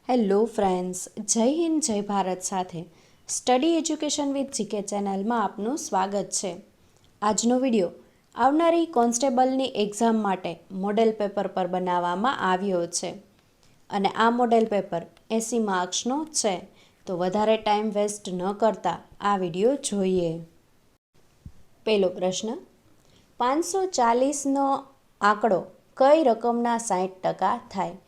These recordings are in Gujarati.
હેલો ફ્રેન્ડ્સ, જય હિન્દ જય ભારત સાથે સ્ટડી એજ્યુકેશન વિથ જીકે ચેનલમાં આપનું સ્વાગત છે. આજનો વિડીયો આવનારી કોન્સ્ટેબલની એક્ઝામ માટે મોડેલ પેપર પર બનાવવામાં આવ્યો છે અને આ મોડેલ પેપર 80 માર્ક્સનો છે. તો વધારે ટાઈમ વેસ્ટ ન કરતા આ વિડીયો જોઈએ. પહેલો પ્રશ્ન, 540નો આંકડો કઈ રકમના 60% થાય?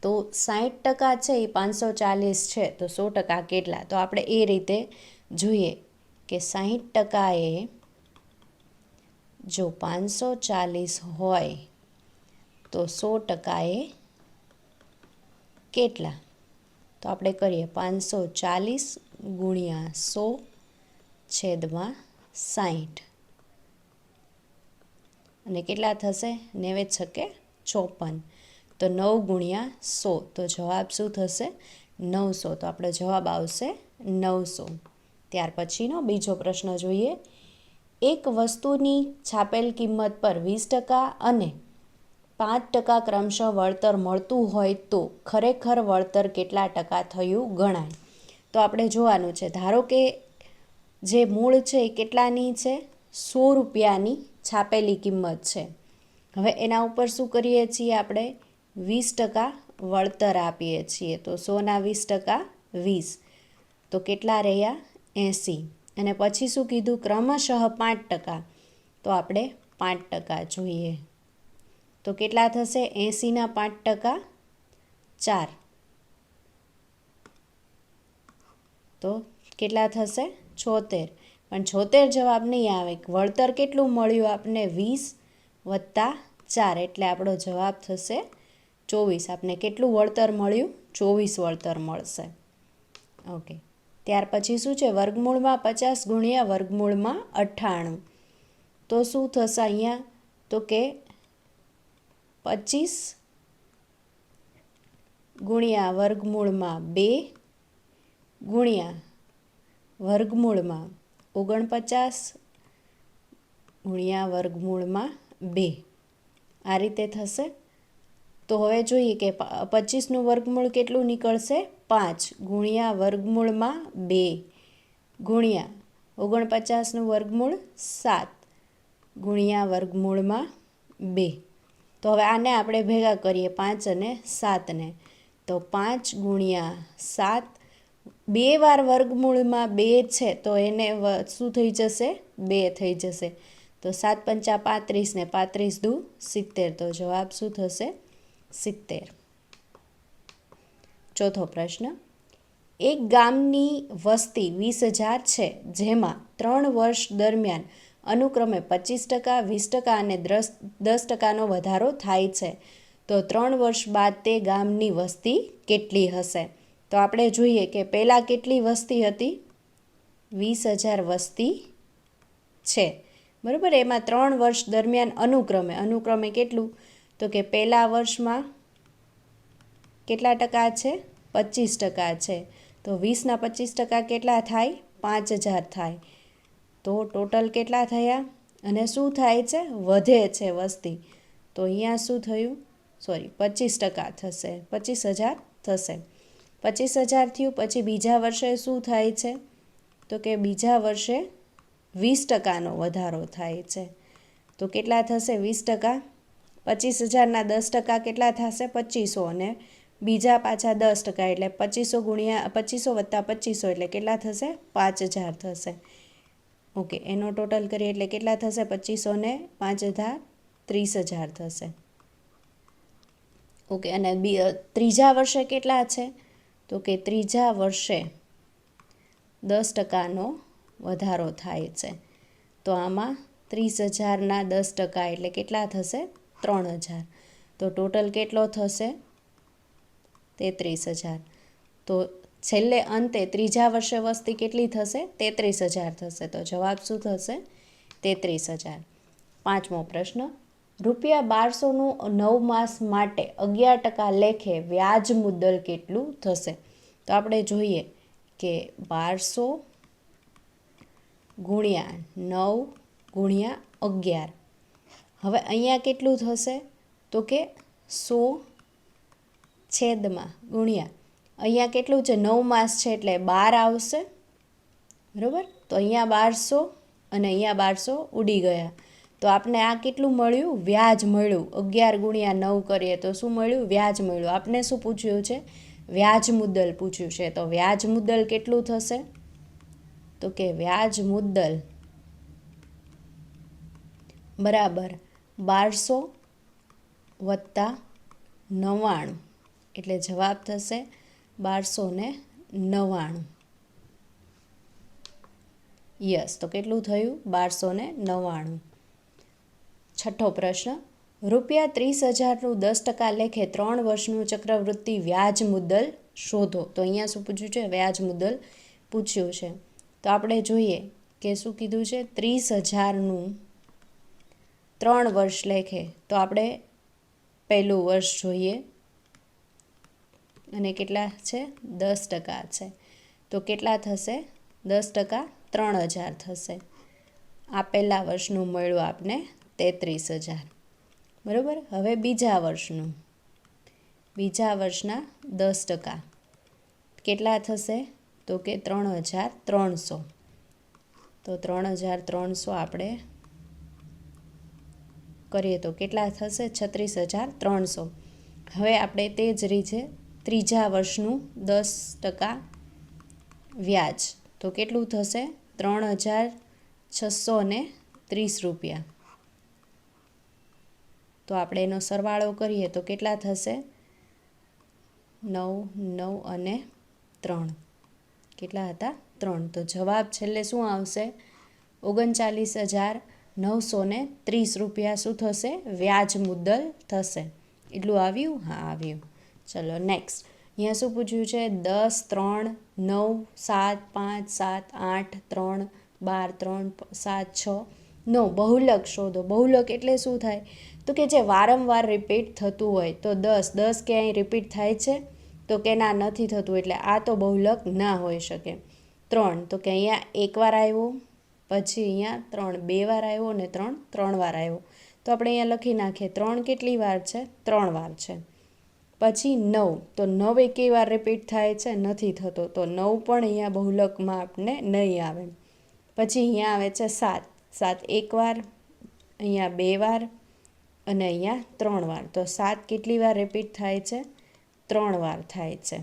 તો 60% છે એ 540 છે, તો 100% કેટલા? તો આપણે એ રીતે જોઈએ કે 60% એ જો 540 હોય તો 100% એ કેટલા? તો આપણે કરીએ 540 ગુણ્યા 100 છેદમાં 60 અને કેટલા થશે? 9 છકે 54. તો 9 ગુણ્યા 100, તો જવાબ શું થશે? 900. તો આપણો જવાબ આવશે 900. ત્યાર પછીનો બીજો પ્રશ્ન જોઈએ. એક વસ્તુની છાપેલ કિંમત પર 20% અને 5% ક્રમશઃ વળતર મળતું હોય તો ખરેખર વળતર કેટલા ટકા થયું ગણાય? તો આપણે જોવાનું છે. ધારો કે જે મૂળ છે એ કેટલાની છે? 100 રૂપિયાની છાપેલી કિંમત છે. હવે એના ઉપર શું કરીએ છીએ? આપણે 20% વળતર આપીએ છીએ. તો 100ના 20% 20, તો કેટલા રહ્યા? 80. અને પછી શું કીધું? ક્રમશઃ 5%, તો આપણે 5% જોઈએ. તો કેટલા થશે? 80ના 5%? 4. તો કેટલા થશે? 76. પણ 76 જવાબ નહીં આવે. વળતર કેટલું મળ્યું આપને? 20 વત્તા 4, એટલે આપણો જવાબ થશે 24. આપને કેટલું વળતર મળ્યું? 24 વળતર મળશે. ઓકે. ત્યાર પછી શું છે? વર્ગમૂળમાં 50 ગુણ્યા વર્ગમૂળમાં 98. તો શું થશે અહીંયા? તો કે 25 ગુણ્યા વર્ગમૂળમાં 2 ગુણ્યા વર્ગમૂળમાં 49 ગુણ્યા વર્ગમૂળમાં 2, આ રીતે થશે. તો હવે જોઈએ કે 25નું વર્ગમૂળ કેટલું નીકળશે? 5 ગુણ્યા વર્ગમૂળમાં 2 ગુણ્યા 49નું વર્ગમૂળ 7 ગુણ્યા વર્ગમૂળમાં 2. તો હવે આને આપણે ભેગા કરીએ 5 અને 7ને. તો 5 ગુણ્યા 7, 2 વાર વર્ગમૂળમાં 2 છે, તો એને શું થઈ જશે? 2 થઈ જશે. તો 7 પંચા 35 ને 35 દુ 70. તો જવાબ શું થશે? 70. ચોથો પ્રશ્ન, એક ગામની વસ્તી 20,000 છે, જેમાં 3 વર્ષ દરમિયાન અનુક્રમે 25%, 20% અને 10%નો વધારો થાય છે. તો 3 વર્ષ બાદ તે ગામની વસ્તી કેટલી હશે? તો આપણે જોઈએ કે પહેલાં કેટલી વસ્તી હતી? 20,000 વસ્તી છે, બરાબર. એમાં 3 વર્ષ દરમિયાન અનુક્રમે કેટલું? તો કે પહેલા વર્ષમાં કેટલા ટકા છે? 25% છે. તો 20ના 25% કેટલા થાય? 5,000 થાય. તો ટોટલ કેટલા થયા? અને શું થાય છે? વધે છે વસ્તી. તો અહીંયા શું થયું? 25% થશે, 25,000 થશે. 25,000 થયું. પછી બીજા વર્ષે શું થાય છે? તો કે બીજા વર્ષે 20%નો વધારો થાય છે. તો કેટલા થશે? 20%. 25,000ના 10% કેટલા થશે? 2500. અને બીજા પાછા 10%, એટલે 2500 ગુણ્યા 2500 વત્તા 2500, એટલે કેટલા થશે? 5,000 થશે. ઓકે. એનો ટોટલ કરીએ એટલે કેટલા થશે? 2500 ને 5,000 30,000 થશે. ઓકે. અને ત્રીજા વર્ષે કેટલા છે? તો કે ત્રીજા વર્ષે 10%નો વધારો થાય છે. તો આમાં 30,000ના 10% એટલે કેટલા થશે? 3,000. તો ટોટલ કેટલો થશે? 33,000. તો છેલ્લે અંતે ત્રીજા વર્ષે વસ્તી કેટલી થશે? 33,000 થશે. તો જવાબ શું થશે? 33,000. પાંચમો પ્રશ્ન, ₹1200નું 9 માસ માટે 11% લેખે વ્યાજ મુદ્દલ કેટલું થશે? તો આપણે જોઈએ કે 1200 ગુણ્યા 9 ગુણ્યા 11. હવે અહીંયા કેટલું થશે? તો કે 100 છેદમાં ગુણ્યા અહીંયા કેટલું છે 9 માસ છે એટલે 12 આવશે, બરાબર. તો અહીંયા 1200 અને અહીંયા 1200 ઉડી ગયા. તો આપણે આ કેટલું મળ્યું? વ્યાજ મળ્યું. 11 ગુણ્યા 9 કરીએ તો શું મળ્યું? વ્યાજ મળ્યું. આપણે શું પૂછ્યું છે? વ્યાજ મુદ્દલ પૂછ્યું છે. તો વ્યાજ મુદ્દલ કેટલું થશે? તો કે વ્યાજ મુદ્દલ બરાબર 1200 વત્તા 99, એટલે જવાબ થશે 1299. યસ, તો કેટલું થયું? 1299. છઠ્ઠો પ્રશ્ન, રૂપિયા 30,000નું 10% લેખે 3 વર્ષનું ચક્રવૃત્તિ વ્યાજ મુદ્દલ શોધો. તો અહીંયા શું પૂછ્યું છે? વ્યાજ મુદ્દલ પૂછ્યું છે. તો આપણે જોઈએ કે શું કીધું છે? 30,000નું 3 વર્ષ લેખે. તો આપણે પહેલું વર્ષ જોઈએ અને કેટલા છે? 10% છે. તો કેટલા થશે? 10% 3,000 થશે. આ પહેલા વર્ષનું મળ્યું આપને 33,000, બરાબર. હવે બીજા વર્ષનું, બીજા વર્ષના 10% કેટલા થશે? તો કે 3,300. તો 3,300 આપણે કરીએ તો કેટલા થશે? 36,300. હવે આપણે તે જ રીતે ત્રીજા વર્ષનું 10% વ્યાજ, તો કેટલું થશે? 3,630 રૂપિયા. તો આપણે એનો સરવાળો કરીએ તો કેટલા થશે? 9, 9 અને 3. કેટલા હતા? 3. તો જવાબ છેલ્લે શું આવશે? 39,930 રૂપિયા શું થશે? વ્યાજ મુદ્દલ થશે. એટલું આવ્યું? હા, આવ્યું. ચલો નેક્સ્ટ. અહીંયા શું પૂછ્યું છે? 10, 3, 9, 7, 5, 7, 8, 3, 12, 3, 7, 6, 9 બહુલક શોધો. બહુલક એટલે શું થાય? તો કે જે વારંવાર રિપીટ થતું હોય. તો 10 ક્યાંય રિપીટ થાય છે? તો કે ના, નથી થતું, એટલે આ તો બહુલક ના હોઈ શકે. 3, તો કે અહીંયા એકવાર આવ્યો, પછી અહીંયા 3 2 વાર આવ્યો અને 3 3 વાર આવ્યો. તો આપણે અહીંયા લખી નાખીએ 3 કેટલી વાર છે? 3 વાર છે. પછી 9, તો 9 એકેય વાર રિપીટ થાય છે? નથી થતો, તો 9 પણ અહીંયા બહુલકમાં આપણે નહીં આવે. પછી અહીંયા આવે છે 7, 7 એકવાર, અહીંયા 2 વાર અને અહીંયા 3 વાર. તો 7 કેટલી વાર રિપીટ થાય છે? 3 વાર થાય છે.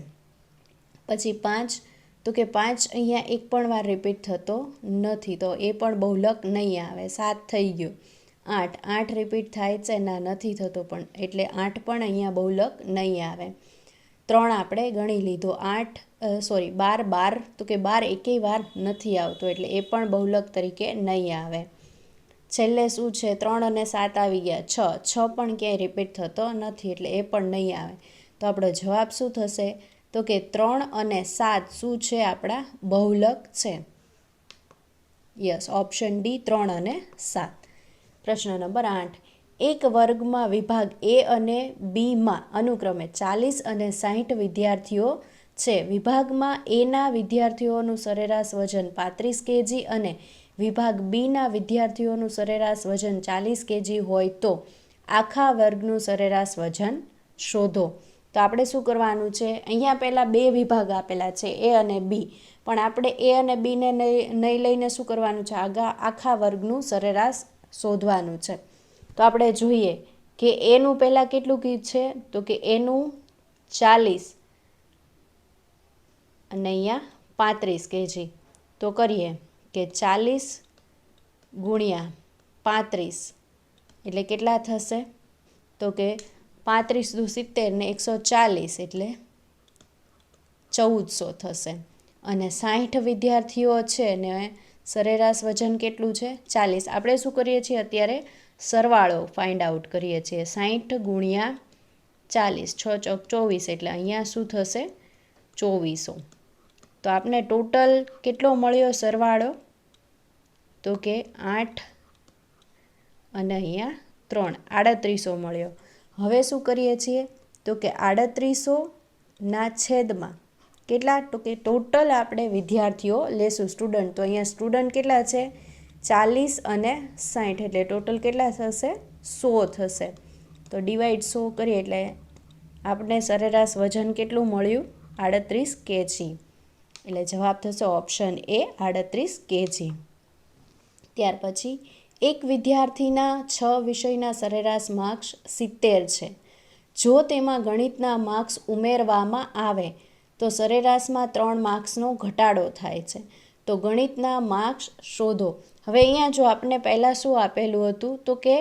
પછી 5, તો કે 5 અહીંયા એક પણ વાર રિપીટ થતો નથી, તો એ પણ બહુલક નહીં આવે. 7 થઈ ગયો. 8 રિપીટ થાય છે? ના, નથી થતો, પણ એટલે 8 પણ અહીંયા બહુલક નહીં આવે. 3 આપણે ગણી લીધો. 12, તો કે 12 એકેય વાર નથી આવતો, એટલે એ પણ બહુલક તરીકે નહીં આવે. છેલ્લે શું છે? 3 અને 7 આવી ગયા. 6 પણ ક્યાંય રિપીટ થતો નથી, એટલે એ પણ નહીં આવે. તો આપણો જવાબ શું થશે? તો કે 3 અને 7 શું છે? આપણા બહુલક છે. યસ, ઓપ્શન ડી 3 અને 7. પ્રશ્ન નંબર 8. એક વર્ગમાં વિભાગ એ અને બીમાં અનુક્રમે 40 અને 60 વિદ્યાર્થીઓ છે. વિભાગમાં એના વિદ્યાર્થીઓનું સરેરાશ વજન 35 kg અને વિભાગ બીના વિદ્યાર્થીઓનું સરેરાશ વજન 40 kg હોય તો આખા વર્ગનું સરેરાશ વજન શોધો. તો આપણે શું કરવાનું છે? અહીંયા પહેલાં 2 વિભાગ આપેલા છે, એ અને બી, પણ આપણે એ અને બીને નહીં લઈને શું કરવાનું છે? આખા વર્ગનું સરેરાશ શોધવાનું છે. તો આપણે જોઈએ કે એનું પહેલાં કેટલું કીધું છે? તો કે એનું 40 અને અહીંયા 35 kg. તો કરીએ કે 40 ગુણ્યા 35 એટલે કેટલા થશે? તો કે 35 દુ 70 ને 140 એટલે 1400 થશે. અને 60 વિદ્યાર્થીઓ છે ને સરેરાશ વજન કેટલું છે? 40. આપણે શું કરીએ છીએ અત્યારે? સરવાળો ફાઇન્ડ આઉટ કરીએ છીએ. 60 ગુણ્યા 40, 6 ચોક 24, એટલે અહીંયા શું થશે? 2400. તો આપણે ટોટલ કેટલો મળ્યો સરવાળો? તો કે 8 અને અહીંયા 3, 3800 મળ્યો. હવે શું કરીએ છીએ? તો કે 3800ના છેદમાં કેટલા? તો કે ટોટલ આપણે વિદ્યાર્થીઓ લેશું, સ્ટુડન્ટ. તો અહીંયા સ્ટુડન્ટ કેટલા છે? 40 અને 60, એટલે ટોટલ કેટલા થશે? 100 થશે. તો ડિવાઈડ 100 કરીએ એટલે આપણે સરેરાશ વજન કેટલું મળ્યું? 38 kg. એટલે જવાબ થશે ઓપ્શન એ 38 kg. ત્યાર પછી એક વિદ્યાર્થીના 6 વિષયના સરેરાશ માર્ક્સ 70 છે. જો તેમાં ગણિતના માર્ક્સ ઉમેરવામાં આવે તો સરેરાશમાં 3 માર્ક્સનો ઘટાડો થાય છે. તો ગણિતના માર્ક્સ શોધો. હવે અહીંયા જો આપણે પહેલાં શું આપેલું હતું તો કે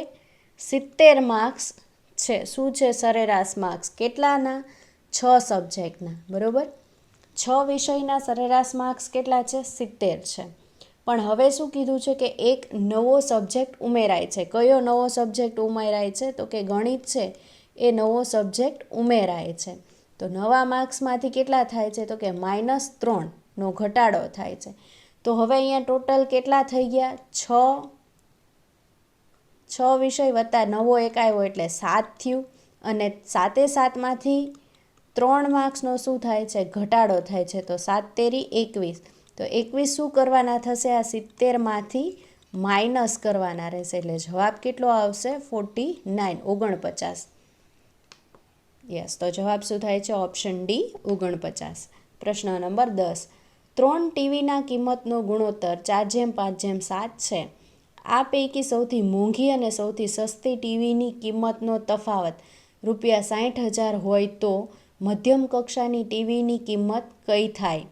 70 માર્ક્સ છે. શું છે સરેરાશ માર્ક્સ? કેટલાના? 6 સબ્જેક્ટના, બરાબર. 6 વિષયના સરેરાશ માર્ક્સ કેટલા છે? 70 છે. પણ હવે શું કીધું છે કે એક નવો સબ્જેક્ટ ઉમેરાય છે. કયો નવો સબ્જેક્ટ ઉમેરાય છે? તો કે ગણિત છે એ નવો સબ્જેક્ટ ઉમેરાય છે. તો નવા માર્ક્સમાંથી કેટલા થાય છે? તો કે -3નો ઘટાડો થાય છે. તો હવે અહીંયા ટોટલ કેટલા થઈ ગયા? 6 વિષય વત્તા નવો એક આવ્યો એટલે 7 થયું. અને 7માંથી 3 માર્ક્સનો શું થાય છે? ઘટાડો થાય છે. તો 7 તેરી 21. તો 21 શું કરવાના થશે? આ 70માંથી માઇનસ કરવાના રહેશે. એટલે જવાબ કેટલો આવશે? 49. યસ, તો જવાબ શું થાય છે? Option D 49. પ્રશ્ન નંબર 10. 3 ટીવીના કિંમતનો ગુણોત્તર 4:5:7 છે. આ પૈકી સૌથી મોંઘી અને સૌથી સસ્તી ટીવીની કિંમતનો તફાવત ₹60,000 હોય તો મધ્યમ કક્ષાની ટીવીની કિંમત કઈ થાય?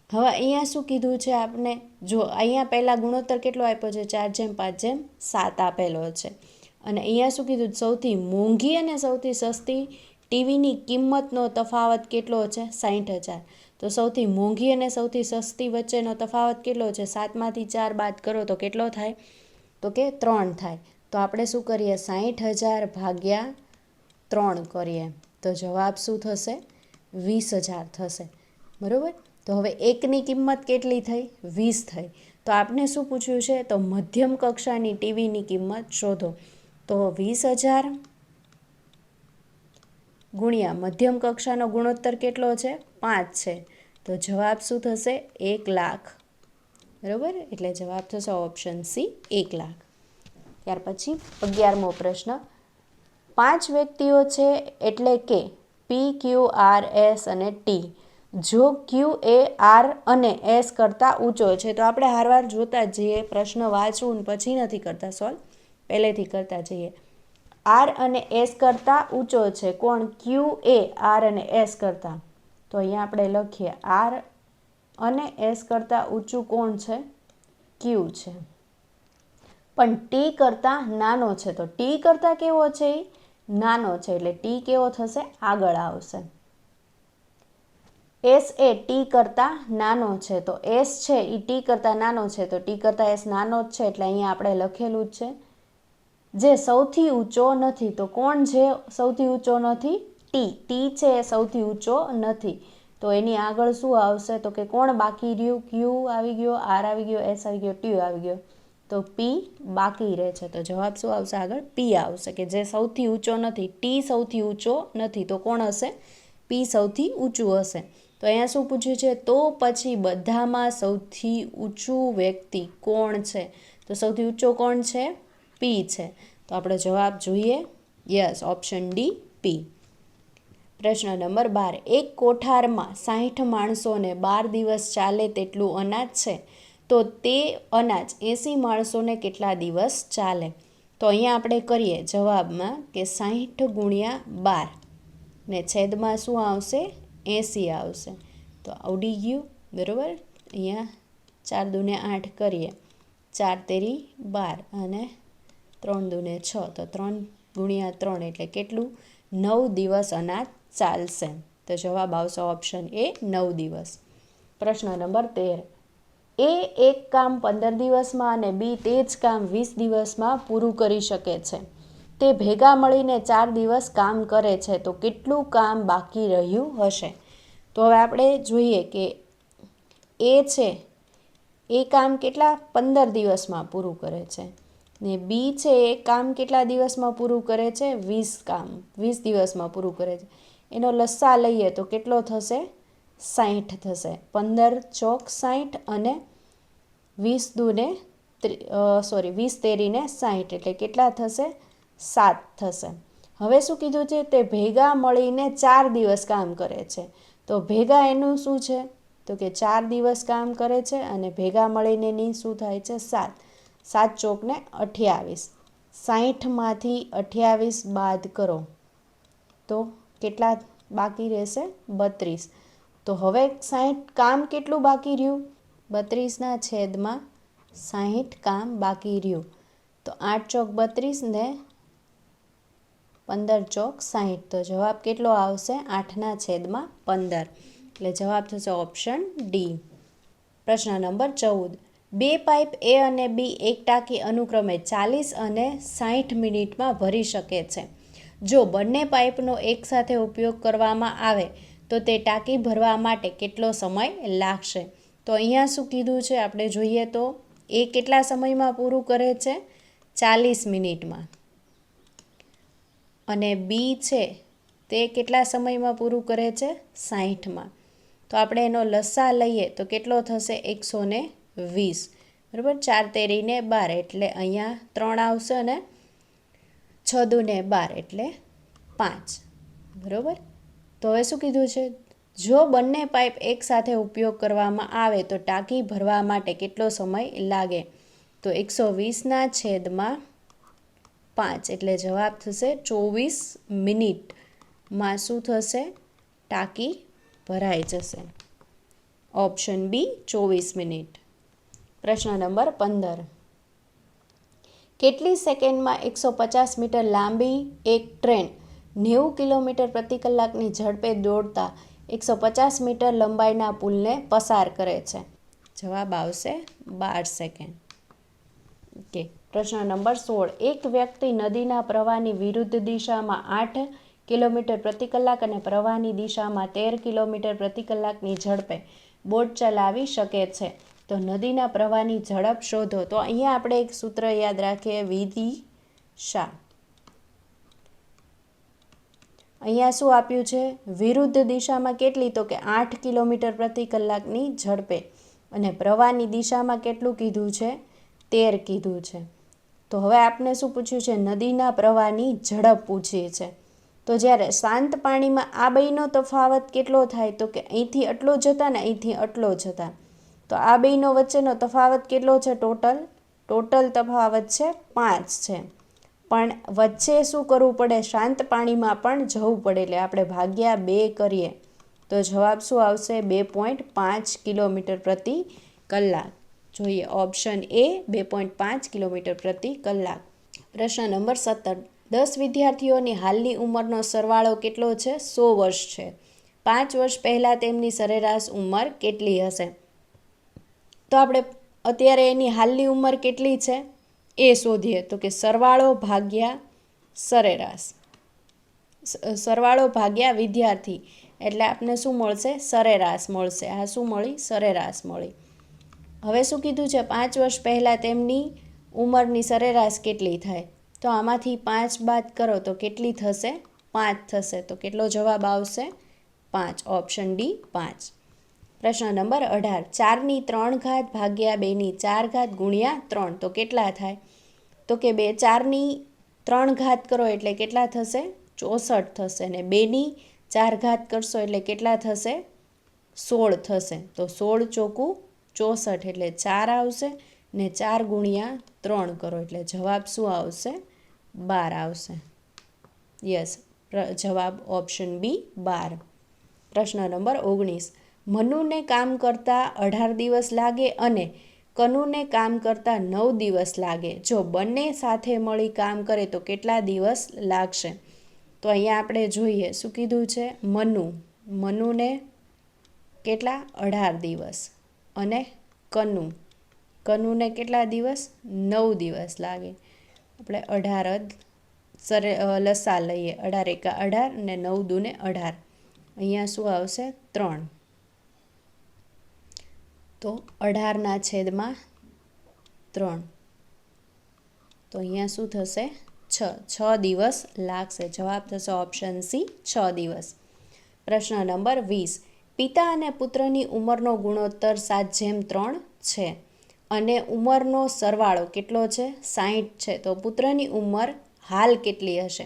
હવે અહીંયા શું કીધું છે આપણે? જો અહીંયા પહેલાં ગુણોત્તર કેટલો આપ્યો છે? 4:5:7 આપેલો છે. અને અહીંયા શું કીધું? સૌથી મોંઘી અને સૌથી સસ્તી ટીવીની કિંમતનો તફાવત કેટલો છે? 60,000. તો સૌથી મોંઘી અને સૌથી સસ્તી વચ્ચેનો તફાવત કેટલો છે? 7માંથી 4 બાદ કરો તો કેટલો થાય? તો કે 3 થાય. તો આપણે શું કરીએ? 60,000 ભાગ્યા 3 કરીએ. તો જવાબ શું થશે? 20,000 થશે, બરાબર. તો હવે એકની કિંમત કેટલી થઈ? 20 થઈ. તો આપણે શું પૂછ્યું છે? તો મધ્યમ કક્ષાની ટીવીની કિંમત શોધો. તો 20,000 ગુણ્યા મધ્યમ કક્ષાનો ગુણોત્તર કેટલો છે? 5 છે. તો જવાબ શું થશે? 1,00,000, બરાબર. એટલે જવાબ થશે ઓપ્શન સી 1,00,000. ત્યાર પછી 11મો પ્રશ્ન. 5 વ્યક્તિઓ છે એટલે કે પી, ક્યુ, આર, એસ અને ટી. જો ક્યુ એ આર અને એસ કરતાં ઊંચો છે, તો આપણે હારવાર જોતા જઈએ. પ્રશ્ન વાંચવું પછી નથી કરતા સોલ્વ, પહેલેથી કરતા જઈએ. આર અને એસ કરતાં ઊંચો છે કોણ? ક્યુ એ આર અને એસ કરતાં. તો અહીંયા આપણે લખીએ આર અને એસ કરતાં ઊંચું કોણ છે? ક્યુ છે. પણ ટી કરતાં નાનો છે. તો ટી કરતાં કેવો છે? નાનો છે. એટલે ટી કેવો થશે? આગળ આવશે. એસ એ ટી કરતાં નાનો છે. તો એસ છે એ ટી કરતાં નાનો છે. તો ટી કરતાં એસ નાનો જ છે. એટલે અહીંયા આપણે લખેલું જ છે. જે સૌથી ઊંચો નથી. તો કોણ છે સૌથી ઊંચો નથી? ટી. ટી છે એ સૌથી ઊંચો નથી. તો એની આગળ શું આવશે? તો કે કોણ બાકી રહ્યું? ક્યુ આવી ગયો, આર આવી ગયો, એસ આવી ગયો, ટી આવી ગયો. તો પી બાકી રહે છે. તો જવાબ શું આવશે? આગળ પી આવશે, કે જે સૌથી ઊંચો નથી. ટી સૌથી ઊંચો નથી. તો કોણ હશે? પી સૌથી ઊંચું હશે. તો અહીંયા શું પૂછ્યું છે? તો પછી બધામાં સૌથી ઊંચું વ્યક્તિ કોણ છે? તો સૌથી ઊંચો કોણ છે? પી છે. તો આપણો જવાબ જોઈએ. Yes, option D P. પ્રશ્ન નંબર 12. એક કોઠારમાં 60 માણસોને 12 દિવસ ચાલે તેટલું અનાજ છે, તો તે અનાજ 80 માણસોને કેટલા દિવસ ચાલે? તો અહીંયા આપણે કરીએ જવાબમાં કે 60 ગુણ્યા 12 ને છેદમાં શું આવશે? 80 આવશે. તો આવડી ગયું, બરાબર. અહીંયા 4 દૂને 8 કરીએ, 4 તેરી 12 અને 3 દૂને 6. તો 3 ગુણ્યા 3 એટલે કેટલું? 9 દિવસ અનાજ ચાલશે. તો જવાબ આવશે ઓપ્શન એ 9 દિવસ. પ્રશ્ન નંબર 13. એ એક કામ 15 દિવસમાં અને બી તે જ કામ 20 દિવસમાં પૂરું કરી શકે છે. તે ભેગા મળીને 4 દિવસ કામ કરે છે, તો કેટલું કામ બાકી રહ્યું હશે? તો હવે આપણે જોઈએ કે એ છે એ કામ કેટલા 15 દિવસમાં પૂરું કરે છે, ને બી છે એ કામ કેટલા દિવસમાં પૂરું કરે છે? 20 દિવસમાં પૂરું કરે છે. એનો લસ્સા લઈએ તો કેટલો થશે? 60 થશે. 15 ચોક 60 અને 20 તેરીને 60 એટલે કેટલા થશે? 7 થશે. હવે શું કીધું છે? તે ભેગા મળીને 4 દિવસ કામ કરે છે. તો ભેગા એનું શું છે તો કે 4 દિવસ કામ કરે છે અને ભેગા મળીને એની શું થાય છે 7. 7 ચોકને 28. 60માંથી 28 બાદ કરો તો કેટલા બાકી રહેશે 32. તો હવે 60 કામ કેટલું બાકી રહ્યું 32/60 કામ બાકી રહ્યું. તો 8 ચોક 32 ને 15 ચોક 60. તો જવાબ કેટલો આવશે 8/15. એટલે જવાબ થશે ઓપ્શન ડી. પ્રશ્ન નંબર 14. 2 પાઇપ એ અને બી એક ટાંકી અનુક્રમે 40 અને 60 મિનિટમાં ભરી શકે છે. જો બંને પાઇપનો એકસાથે ઉપયોગ કરવામાં આવે તો તે ટાંકી ભરવા માટે કેટલો સમય લાગશે? તો અહીંયા શું કીધું છે આપણે જોઈએ તો એ કેટલા સમયમાં પૂરું કરે છે 40 મિનિટમાં અને બી છે તે કેટલા સમયમાં પૂરું કરે છે 60માં. તો આપણે એનો લસા લઈએ તો કેટલો થશે 120. બરાબર 4 તેરીને 12 એટલે અહીંયા 3 આવશે અને 6 દૂને 12 એટલે 5. બરાબર. તો હવે શું કીધું છે જો બંને પાઇપ એકસાથે ઉપયોગ કરવામાં આવે તો ટાંકી ભરવા માટે કેટલો સમય લાગે? તો 120/5 એટલે જવાબ થશે 24 મિનિટમાં શું થશે ટાંકી ભરાઈ જશે. Option B 24 minute. પ્રશ્ન નંબર 15. કેટલી સેકન્ડમાં 150 મીટર લાંબી એક ટ્રેન 90 કિલોમીટર પ્રતિ કલાકની ઝડપે દોડતા 150 મીટર લંબાઈના પુલને પસાર કરે છે? જવાબ આવશે 12 સેકન્ડ. ઓકે. પ્રશ્ન નંબર 16. એક વ્યક્તિ નદીના પ્રવાહની વિરુદ્ધ દિશામાં 8 કિલોમીટર પ્રતિ કલાક અને પ્રવાહની દિશામાં 13 કિલોમીટર પ્રતિ કલાકની ઝડપે બોટ ચલાવી શકે છે. તો નદીના પ્રવાહની ઝડપ શોધો. તો અહીંયા આપણે એક સૂત્ર યાદ રાખીએ વિદિશા. અહીંયા શું આપ્યું છે વિરુદ્ધ દિશામાં કેટલી તો કે 8 કિલોમીટર પ્રતિ કલાકની ઝડપે અને પ્રવાહની દિશામાં કેટલું કીધું છે 13 કીધું છે. તો હવે આપણે શું પૂછ્યું છે નદીના પ્રવાહની ઝડપ પૂછી છે. તો જ્યારે શાંત પાણીમાં આ બેયનો તફાવત કેટલો થાય તો કે અહીંથી આટલો જતા ને અહીંથી આટલો જતા. તો આ બેયનો વચ્ચેનો તફાવત કેટલો છે ટોટલ તફાવત છે 5 છે. પણ વચ્ચે શું કરવું પડે શાંત પાણીમાં પણ જવું પડે એટલે આપણે ભાગ્યા 2 કરીએ તો જવાબ શું આવશે 2.5 કિલોમીટર પ્રતિ કલાક. જોઈએ ઓપ્શન એ 2.5 કિલોમીટર પ્રતિ કલાક. પ્રશ્ન નંબર 17. 10 વિદ્યાર્થીઓની હાલની ઉંમરનો સરવાળો કેટલો છે 100 વર્ષ છે. 5 વર્ષ પહેલાં તેમની સરેરાશ ઉંમર કેટલી હશે? તો આપણે અત્યારે એની હાલની ઉંમર કેટલી છે એ શોધીએ. તો કે સરવાળો ભાગ્યા સરેરાશ, સરવાળો ભાગ્યા વિદ્યાર્થી એટલે આપને શું મળશે સરેરાશ મળશે. આ શું મળી સરેરાશ મળી. હવે શું કીધું છે 5 વર્ષ પહેલાં તેમની ઉંમરની સરેરાશ કેટલી થાય? તો આમાંથી 5 બાદ કરો તો કેટલી થશે 5 થશે. તો કેટલો જવાબ આવશે 5. Option D 5. પ્રશ્ન નંબર 18. 4ની 3 ઘાત ભાગ્યા 2ની 4 ઘાત ગુણ્યા 3 તો કેટલા થાય? તો કે 4ની 3 ઘાત કરો એટલે કેટલા થશે 64 થશે અને 2ની 4 ઘાત કરશો એટલે કેટલા થશે 16 થશે. તો 16 ચોકું 64 એટલે 4 આવશે ને 4 ગુણ્યા 3 કરો એટલે જવાબ શું આવશે 12 આવશે. યસ, જવાબ ઓપ્શન બી 12. પ્રશ્ન નંબર 19. મનુને કામ કરતાં 18 દિવસ લાગે અને કનુને કામ કરતાં 9 દિવસ લાગે. જો બંને સાથે મળી કામ કરે તો કેટલા દિવસ લાગશે? તો અહીંયા આપણે જોઈએ શું કીધું છે મનુને કેટલા 18 દિવસ અને કનુને કેટલા દિવસ 9 દિવસ લાગે. આપણે 18 લસા લઈએ 18 એકા 18 અને 9 દૂને 18. અહીંયા શું આવશે 3. તો 18/3. તો અહીંયા શું થશે 6 દિવસ લાગશે. જવાબ થશે ઓપ્શન સી 6 દિવસ. પ્રશ્ન નંબર 20. પિતા અને પુત્રની ઉંમરનો ગુણોત્તર 7:3 છે અને ઉંમરનો સરવાળો કેટલો છે 60 છે. તો પુત્રની ઉંમર હાલ કેટલી હશે?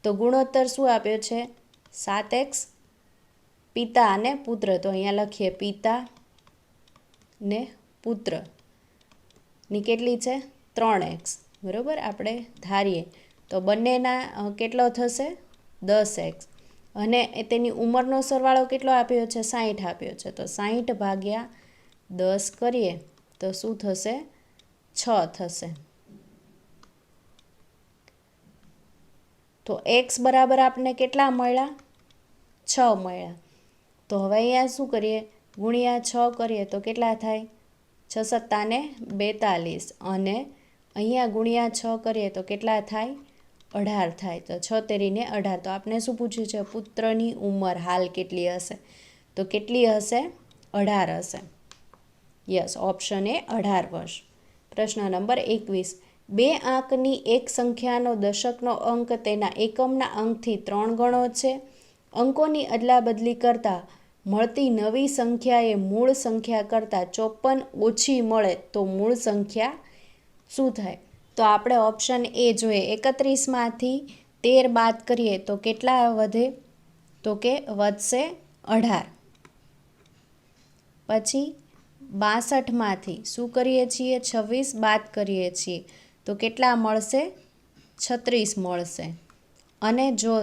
તો ગુણોત્તર શું આપ્યો છે 7x પિતા અને પુત્ર, તો અહીંયા લખીએ પિતા ને પુત્રની કેટલી છે 3x, બરાબર. આપણે ધારીએ તો બંનેના કેટલો થશે 10x, અને તેની ઉંમરનો સરવાળો કેટલો આપ્યો છે 60 આપ્યો છે, તો 60 ભાગ્યા 10 કરીએ તો શું થશે 6 થશે. તો x બરાબર આપણને કેટલા મળ્યા 6 મળ્યા. તો હવે અહીંયા શું કરીએ ગુણ્યા 6 કરીએ તો કેટલા થાય 6 સત્તા ને 42, અને અહીંયા ગુણ્યા 6 કરીએ તો કેટલા થાય 18 થાય. તો 6 તેરીને 18. તો આપણે શું પૂછ્યું છે પુત્રની ઉંમર હાલ કેટલી હશે, તો કેટલી હશે 18 હશે. યસ, ઓપ્શન એ 18 વર્ષ. પ્રશ્ન નંબર 21. બે આંકની એક સંખ્યાનો દશકનો અંક તેના એકમના અંકથી 3 ગણો છે. અંકોની અદલાબદલી કરતાં મળતી નવી સંખ્યાએ મૂળ સંખ્યા કરતાં 54 ઓછી મળે તો મૂળ સંખ્યા શું થાય? તો આપણે ઓપ્શન એ જોઈએ. 31માંથી 13 બાદ કરીએ તો કેટલા વધે, તો કે વધશે 18. પછી 62માંથી શું કરીએ છીએ 26 બાદ કરીએ છીએ તો કેટલા મળશે 36 મળશે. અને જો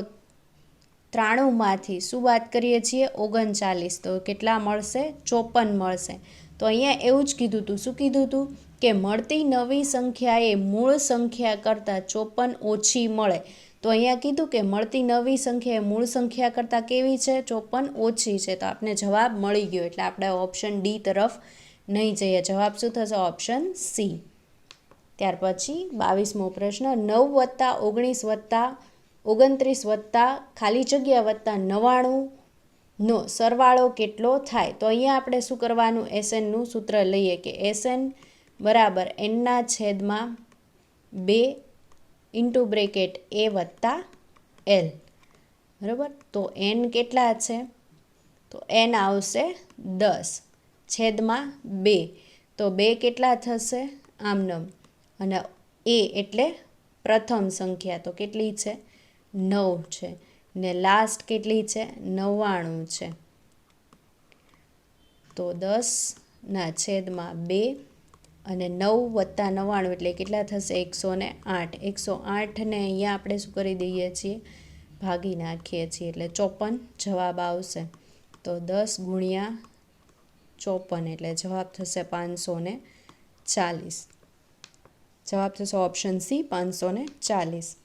93માંથી શું બાદ કરીએ છીએ 39, તો કેટલા મળશે 54 મળશે. તો અહીંયા એવું જ કીધું હતું. શું કીધું હતું કે મળતી નવી સંખ્યાએ મૂળ સંખ્યા કરતાં 54 ઓછી મળે. તો અહીંયા કીધું કે મળતી નવી સંખ્યા એ મૂળ સંખ્યા કરતાં કેવી છે 54 ઓછી છે. તો આપણે જવાબ મળી ગયો, એટલે આપણે ઓપ્શન ડી તરફ નહીં જઈએ. જવાબ શું થશે ઓપ્શન સી. ત્યાર પછી 22મો પ્રશ્ન. 9 + 19 + 29 + ખાલી જગ્યા +99નો સરવાળો કેટલો થાય? તો અહીંયા આપણે શું કરવાનું SNનું સૂત્ર લઈએ કે SN બરાબર n/2 into bracket a + l, બરાબર. તો n કેટલા છે, તો n આવશે 10 છેદમાં 2, તો 2 કેટલા થશે આમનમ, અને a એટલે પ્રથમ સંખ્યા તો કેટલી છે 9 છે, ને લાસ્ટ કેટલી છે 99 છે. તો 10/2 અને 9 + 99 એટલે કેટલા થશે 108. 108ને અહીંયા આપણે શું કરી દઈએ છીએ ભાગી નાખીએ છીએ, એટલે 54 જવાબ આવશે. તો 10 × 54 એટલે જવાબ થશે 540. જવાબ થશે ઓપ્શન સી 540.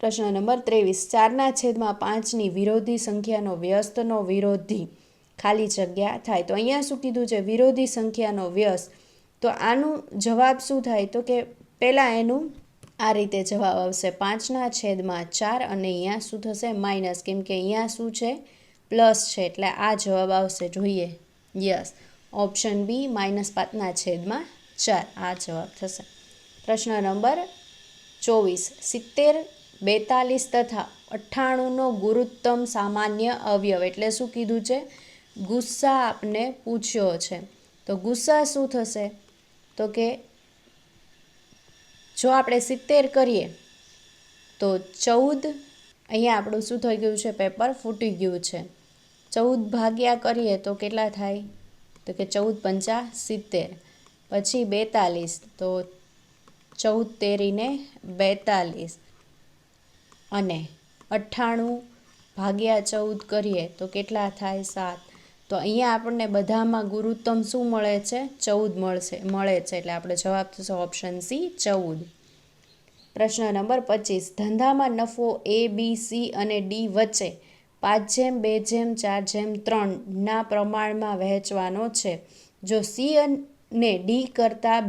પ્રશ્ન નંબર 23. 4/5ની વિરોધી સંખ્યાનો વ્યસ્તનો વિરોધી ખાલી જગ્યા થાય. તો અહીંયા શું કીધું છે વિરોધી સંખ્યાનો વ્યસ્ત. તો આનું જવાબ શું થાય, તો કે પહેલાં એનું આ રીતે જવાબ આવશે 5/4, અને અહીંયા શું થશે માઇનસ, કેમ કે અહીંયા શું છે પ્લસ છે, એટલે આ જવાબ આવશે. જોઈએ યસ, ઓપ્શન બી -5/4 આ જવાબ થશે. પ્રશ્ન નંબર 24. 70, 42 તથા 98નો ગુરુત્તમ સામાન્ય અવયવ, એટલે શું કીધું છે ગુસ્સા આપને પૂછ્યો છે. તો ગુસ્સા શું થશે, તો કે જો આપણે 70 કરીએ તો 14, અહીંયા આપણું શું થઈ ગયું છે પેપર ફૂટી ગયું છે. 14 ભાગ્યા કરીએ તો કેટલા થાય, તો કે 14 × 5 = 70. પછી 42, તો 14 તેરીને 42, અને 98 ભાગ્યા 14 કરીએ તો કેટલા થાય 7. તો અહીંયા આપણને બધામાં ગુરુત્તમ શું મળે છે 14 મળે છે, એટલે આપણે જવાબ થશે ઓપ્શન સી 14. પ્રશ્ન નંબર 25. ધંધામાં નફો A, B, C અને D વચ્ચે 5/2/4/3 ના પ્રમાણમાં વહેંચવાનો છે. જો C ને D કરતાં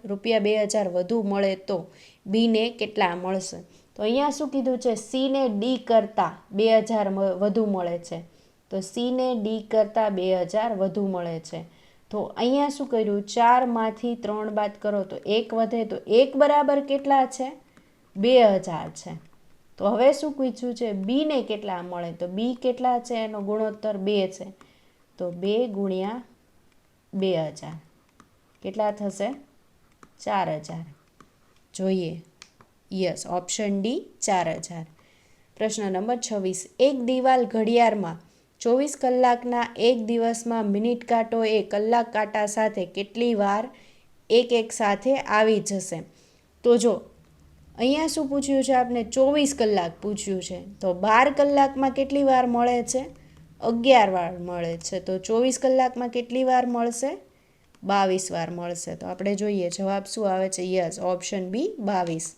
રૂપિયા 2000 વધુ મળે તો B ને કેટલા મળશે? તો અહીંયા શું કીધું છે C ને D કરતાં 2000 વધુ મળે છે. તો C ને D કરતાં 2000 વધુ મળે છે. તો અહીંયા શું કર્યું 4માંથી 3 બાદ કરો તો 1 વધે, તો 1 બરાબર કેટલા છે 2000 છે. તો હવે શું પૂછ્યું છે B ને કેટલા મળે, તો B કેટલા છે એનો ગુણોત્તર 2 છે. તો 2 × 2000 કેટલા થશે 4000. જોઈએ યસ, ઓપ્શન ડી 4000. પ્રશ્ન નંબર 26, એક દિવાલ ઘડિયાળમાં 24 કલાકના એક દિવસમાં મિનિટ કાંટો એ કલાક કાંટા સાથે કેટલી વાર એક સાથે આવી જશે? તો જો અહીંયા શું પૂછ્યું છે આપણે? 24 કલાક પૂછ્યું છે. તો 12 કલાકમાં કેટલી વાર મળે છે? 11 વાર મળે છે. તો 24 કલાકમાં કેટલી વાર મળશે? 22 વાર મળશે. તો આપણે જોઈએ જવાબ શું આવે છે. Yes, option B 22.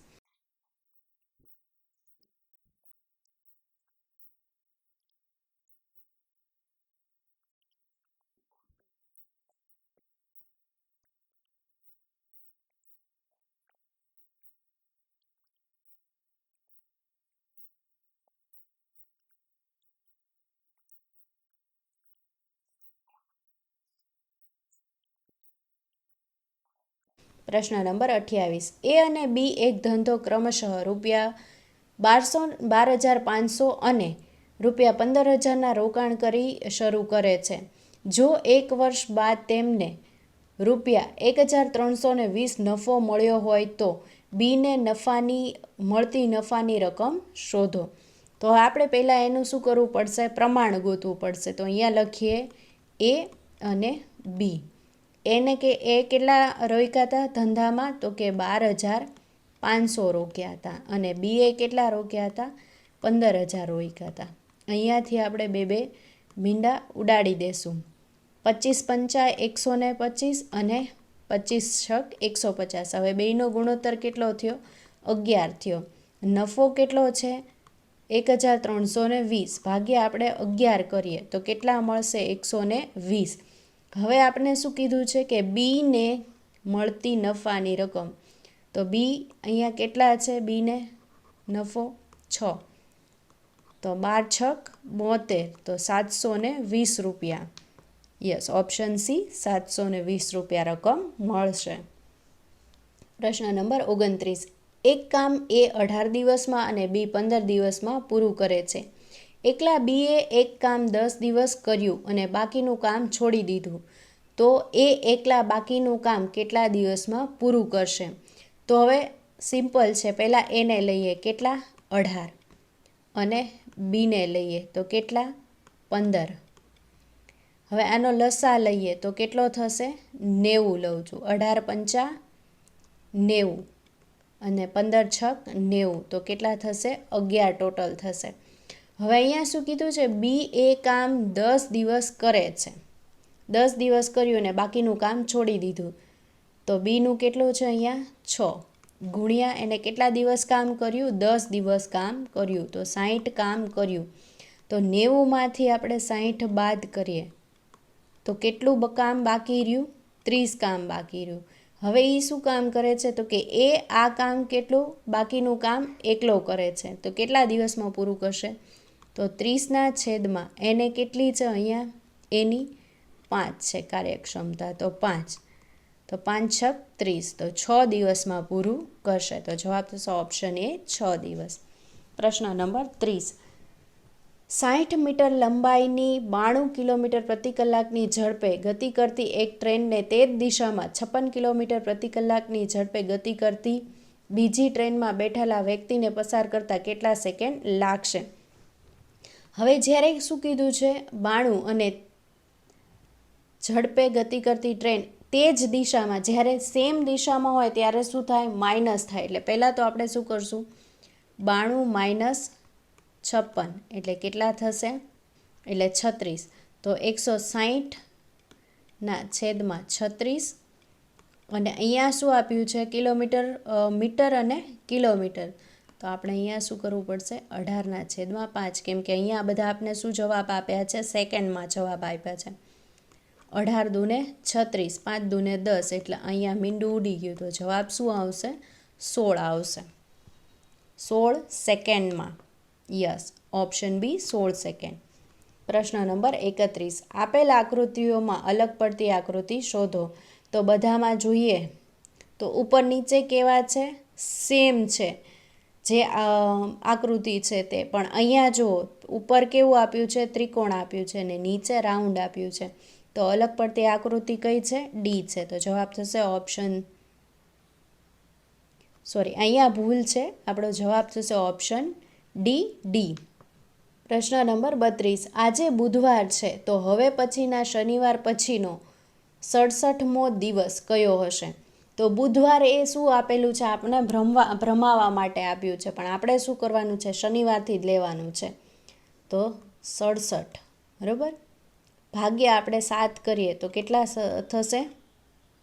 પ્રશ્ન નંબર 28, એ અને બી એક ધંધો ક્રમશઃ ₹12,500 અને ₹15,000ના રોકાણ કરી શરૂ કરે છે. જો એક વર્ષ બાદ તેમને ₹1,320 નફો મળ્યો હોય તો બીને મળતી નફાની રકમ શોધો. તો આપણે પહેલાં એનું શું કરવું પડશે? પ્રમાણ ગોતવું પડશે. તો અહીંયા લખીએ એ અને બી. એને કે એ કેટલા રોક્યા હતા ધંધામાં? તો કે 12,500 રોક્યા હતા. અને બીએ કેટલા રોક્યા હતા? 15,000 રોક્યા હતા. અહીંયાથી આપણે બે મીંડા ઉડાડી દેશું. 25 × 5 125 અને 25 × 6 150. હવે બેયનો ગુણોત્તર કેટલો થયો? 11 થયો. નફો કેટલો છે? 1,320 ભાગ્યા આપણે 11 કરીએ તો કેટલા મળશે? 120. હવે આપણે શું કીધું છે કે બીને મળતી નફાની રકમ. તો બી અહીંયા કેટલા છે? બીને નફો 6. તો 12 × 6 72. તો 720 રૂપિયા. યસ, ઓપ્શન સી 720 રૂપિયા રકમ મળશે. પ્રશ્ન નંબર 29, એક કામ એ 18 દિવસમાં અને બી 15 દિવસમાં પૂરું કરે છે. એકલા બીએ એક કામ 10 દિવસ કર્યું અને બાકીનું કામ છોડી દીધું. તો એ એકલા બાકીનું કામ કેટલા દિવસમાં પૂરું કરશે? તો હવે સિમ્પલ છે. પહેલાં એને લઈએ કેટલા? 18. અને બીને લઈએ તો કેટલા? 15. હવે આનો લસા લઈએ તો કેટલો થશે? 90 લઉં છું. 18 × 5 90 અને 15 × 6 90. તો કેટલા થશે? 11 ટોટલ થશે. હવે અહીંયા શું કીધું છે? બી એ કામ 10 દિવસ કરે છે. 10 દિવસ કર્યું ને બાકીનું કામ છોડી દીધું. તો બીનું કેટલું છે? અહીંયા 6 ગુણ્યા એને કેટલા દિવસ કામ કર્યું? 10 દિવસ કામ કર્યું. તો 60 કામ કર્યું. તો 90માંથી આપણે 60 બાદ કરીએ તો કેટલું કામ બાકી રહ્યું? 30 કામ બાકી રહ્યું. હવે એ શું કામ કરે છે? તો કે એ આ કામ કેટલું બાકીનું કામ એકલો કરે છે. તો કેટલા દિવસમાં પૂરું કરશે? તો 30/, એને કેટલી છે અહીંયા? એની 5 છે કાર્યક્ષમતા. તો 5. તો 5 × 6 30. તો 6 દિવસમાં પૂરું કરશે. તો જવાબ થશે ઓપ્શન એ 6 દિવસ. પ્રશ્ન નંબર 30, 60 મીટર લંબાઈની 92 કિલોમીટર પ્રતિ કલાકની ઝડપે ગતિ કરતી એક ટ્રેનને તે જ દિશામાં 56 કિલોમીટર પ્રતિ કલાકની ઝડપે ગતિ કરતી બીજી ટ્રેનમાં બેઠેલા વ્યક્તિને પસાર કરતાં કેટલા સેકન્ડ લાગશે? હવે જ્યારે શું કીધું છે? 92 અને ઝડપે ગતિ કરતી ટ્રેન તે જ દિશામાં, જ્યારે સેમ દિશામાં હોય ત્યારે શું થાય? માઇનસ થાય. એટલે પહેલાં તો આપણે શું કરશું? 92 - 56 એટલે કેટલા થશે? એટલે 36. તો 160/36. અને અહીંયા શું આપ્યું છે? કિલોમીટર, મીટર અને કિલોમીટર. તો આપણે અહીંયા શું કરવું પડશે? 18/5. કેમ કે અહીંયા બધા આપણે શું જવાબ આપ્યા છે? સેકન્ડમાં જવાબ આપ્યા છે. 18 × 2 = 36, 5 × 2 = 10. એટલે અહીંયા મીંડું ઉડી ગયું. તો જવાબ શું આવશે? 16 આવશે. 16 સેકન્ડમાં. Yes, option B 16 second. પ્રશ્ન નંબર 31, આપેલ આકૃતિઓમાં અલગ પડતી આકૃતિ શોધો. તો બધામાં જોઈએ તો ઉપર નીચે કેવા છે? સેમ છે જે આકૃતિ છે તે. પણ અહીંયા જુઓ, ઉપર કેવું આપ્યું છે? ત્રિકોણ આપ્યું છે અને નીચે રાઉન્ડ આપ્યું છે. તો અલગ પડતી આકૃતિ કઈ છે? ડી છે. તો જવાબ થશે અહીંયા ભૂલ છે. આપણો જવાબ થશે ઓપ્શન ડી. પ્રશ્ન નંબર 32, આજે બુધવાર છે તો હવે પછીના શનિવાર પછીનો 67મો દિવસ કયો હશે? તો બુધવાર એ શું આપેલું છે? આપણે ભ્રમાવા માટે આપ્યું છે, પણ આપણે શું કરવાનું છે? શનિવારથી જ લેવાનું છે. તો 67, બરાબર. ભાગ્યા આપણે 7 કરીએ તો કેટલા થશે?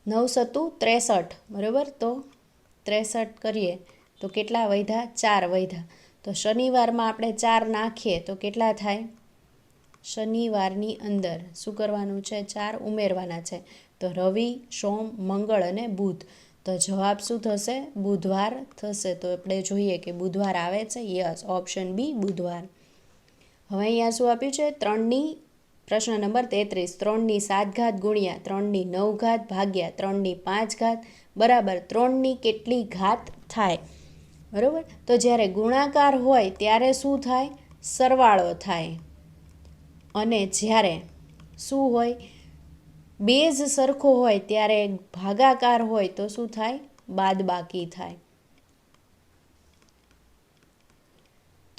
9 સત્તુ 63, બરાબર. તો 63 કરીએ તો કેટલા વધ્યા? 4 વધ્યા. તો શનિવારમાં આપણે 4 નાખીએ તો કેટલા થાય? શનિવારની અંદર શું કરવાનું છે? 4 ઉમેરવાના છે. તો રવિ, સોમ, મંગળ અને બુધ. તો જવાબ શું થશે? બુધવાર થશે. તો આપણે જોઈએ કે બુધવાર આવે છે. યસ, ઓપ્શન બી બુધવાર. હવે અહીંયા શું આપ્યું છે? પ્રશ્ન નંબર 33, 3ની 7 ઘાત ગુણ્યા 3ની 9 ઘાત ભાગ્યા 3ની 5 ઘાત બરાબર 3ની કેટલી ઘાત થાય? બરાબર. તો જ્યારે ગુણાકાર હોય ત્યારે શું થાય? સરવાળો થાય. અને જ્યારે શું હોય? બેઝ સરખો હોય ત્યારે ભાગાકાર હોય તો શું થાય? બાદબાકી થાય.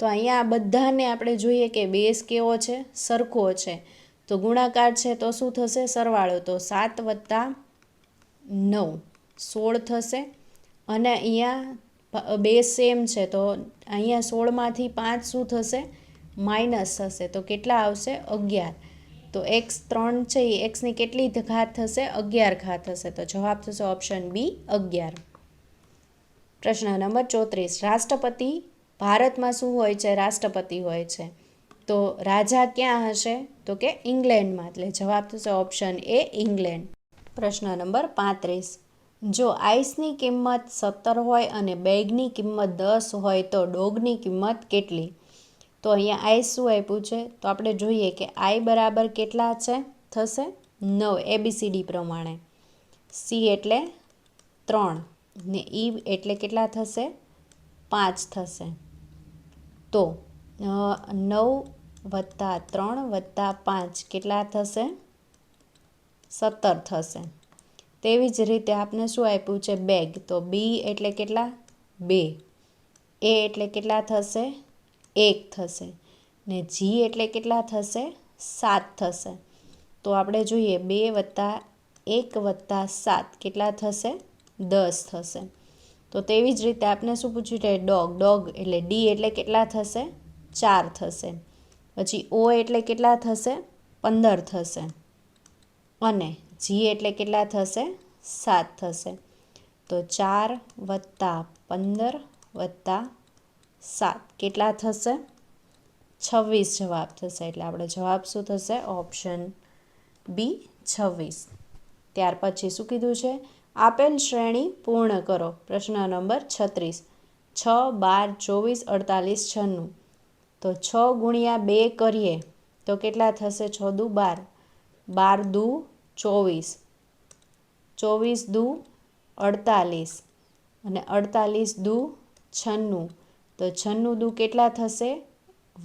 તો અહીંયા બધાને આપણે જોઈએ કે બેઝ કેવો છે? સરખો છે. તો ગુણાકાર છે તો શું થશે? સરવાળો. તો 7 વત્તા 9 16 થશે. અને અહીંયા બેઝ સેમ છે તો અહીંયા 16માંથી 5 શું થશે? માઇનસ થશે. તો કેટલા આવશે? 11. તો x3 છે એ એક્સની કેટલી ઘાત થશે? 11 ઘાત થશે. તો જવાબ થશે ઓપ્શન બી 11. પ્રશ્ન નંબર 34, રાષ્ટ્રપતિ ભારતમાં શું હોય છે? રાષ્ટ્રપતિ હોય છે. તો રાજા ક્યાં હશે? તો કે ઇંગ્લેન્ડમાં. એટલે જવાબ થશે ઓપ્શન એ ઇંગ્લેન્ડ. પ્રશ્ન નંબર 35, જો આઈસની કિંમત 17 હોય અને બેગની કિંમત 10 હોય તો ડોગની કિંમત કેટલી? તો અહીંયા આઈસ શું આપ્યું છે? તો આપણે જોઈએ કે આઈ બરાબર કેટલા છે? થશે 9 ABCD પ્રમાણે. સી એટલે 3 ને ઈ એટલે કેટલા થશે? 5 થશે. તો 9 વત્તા 3 વત્તા 5 કેટલા થશે? 17 થશે. તેવી જ રીતે આપણે શું આપ્યું છે? બેગ. તો બી એટલે કેટલા? 2. એ એટલે કેટલા થશે? 1 થશે. ને જી એટલે કેટલા થશે? 7 થશે. તો આપણે જોઈએ 2 વત્તા 1 વત્તા 7 કેટલા થશે? 10 થશે. તો તેવી જ રીતે આપણે શું પૂછ્યું છે? ડોગ એટલે ડી એટલે કેટલા થશે? 4 થશે. પછી ઓ એટલે કેટલા થશે? 15 થશે. અને જી એટલે કેટલા થશે? 7 થશે. તો 4 વત્તા 15 વત્તા 7 કેટલા થશે? 26 જવાબ થશે. એટલે આપણે જવાબ શું થશે? Option B 26. ત્યાર પછી શું કીધું છે? આપેલ શ્રેણી પૂર્ણ કરો. પ્રશ્ન નંબર 36, 6 12 24 48 96. તો 6 ગુણ્યા 2 કરીએ તો કેટલા થશે? 6 દુ 12, 12 દુ 24, 24 દુ 48 અને 48 દુ 96. તો 96 દુ કેટલા થશે?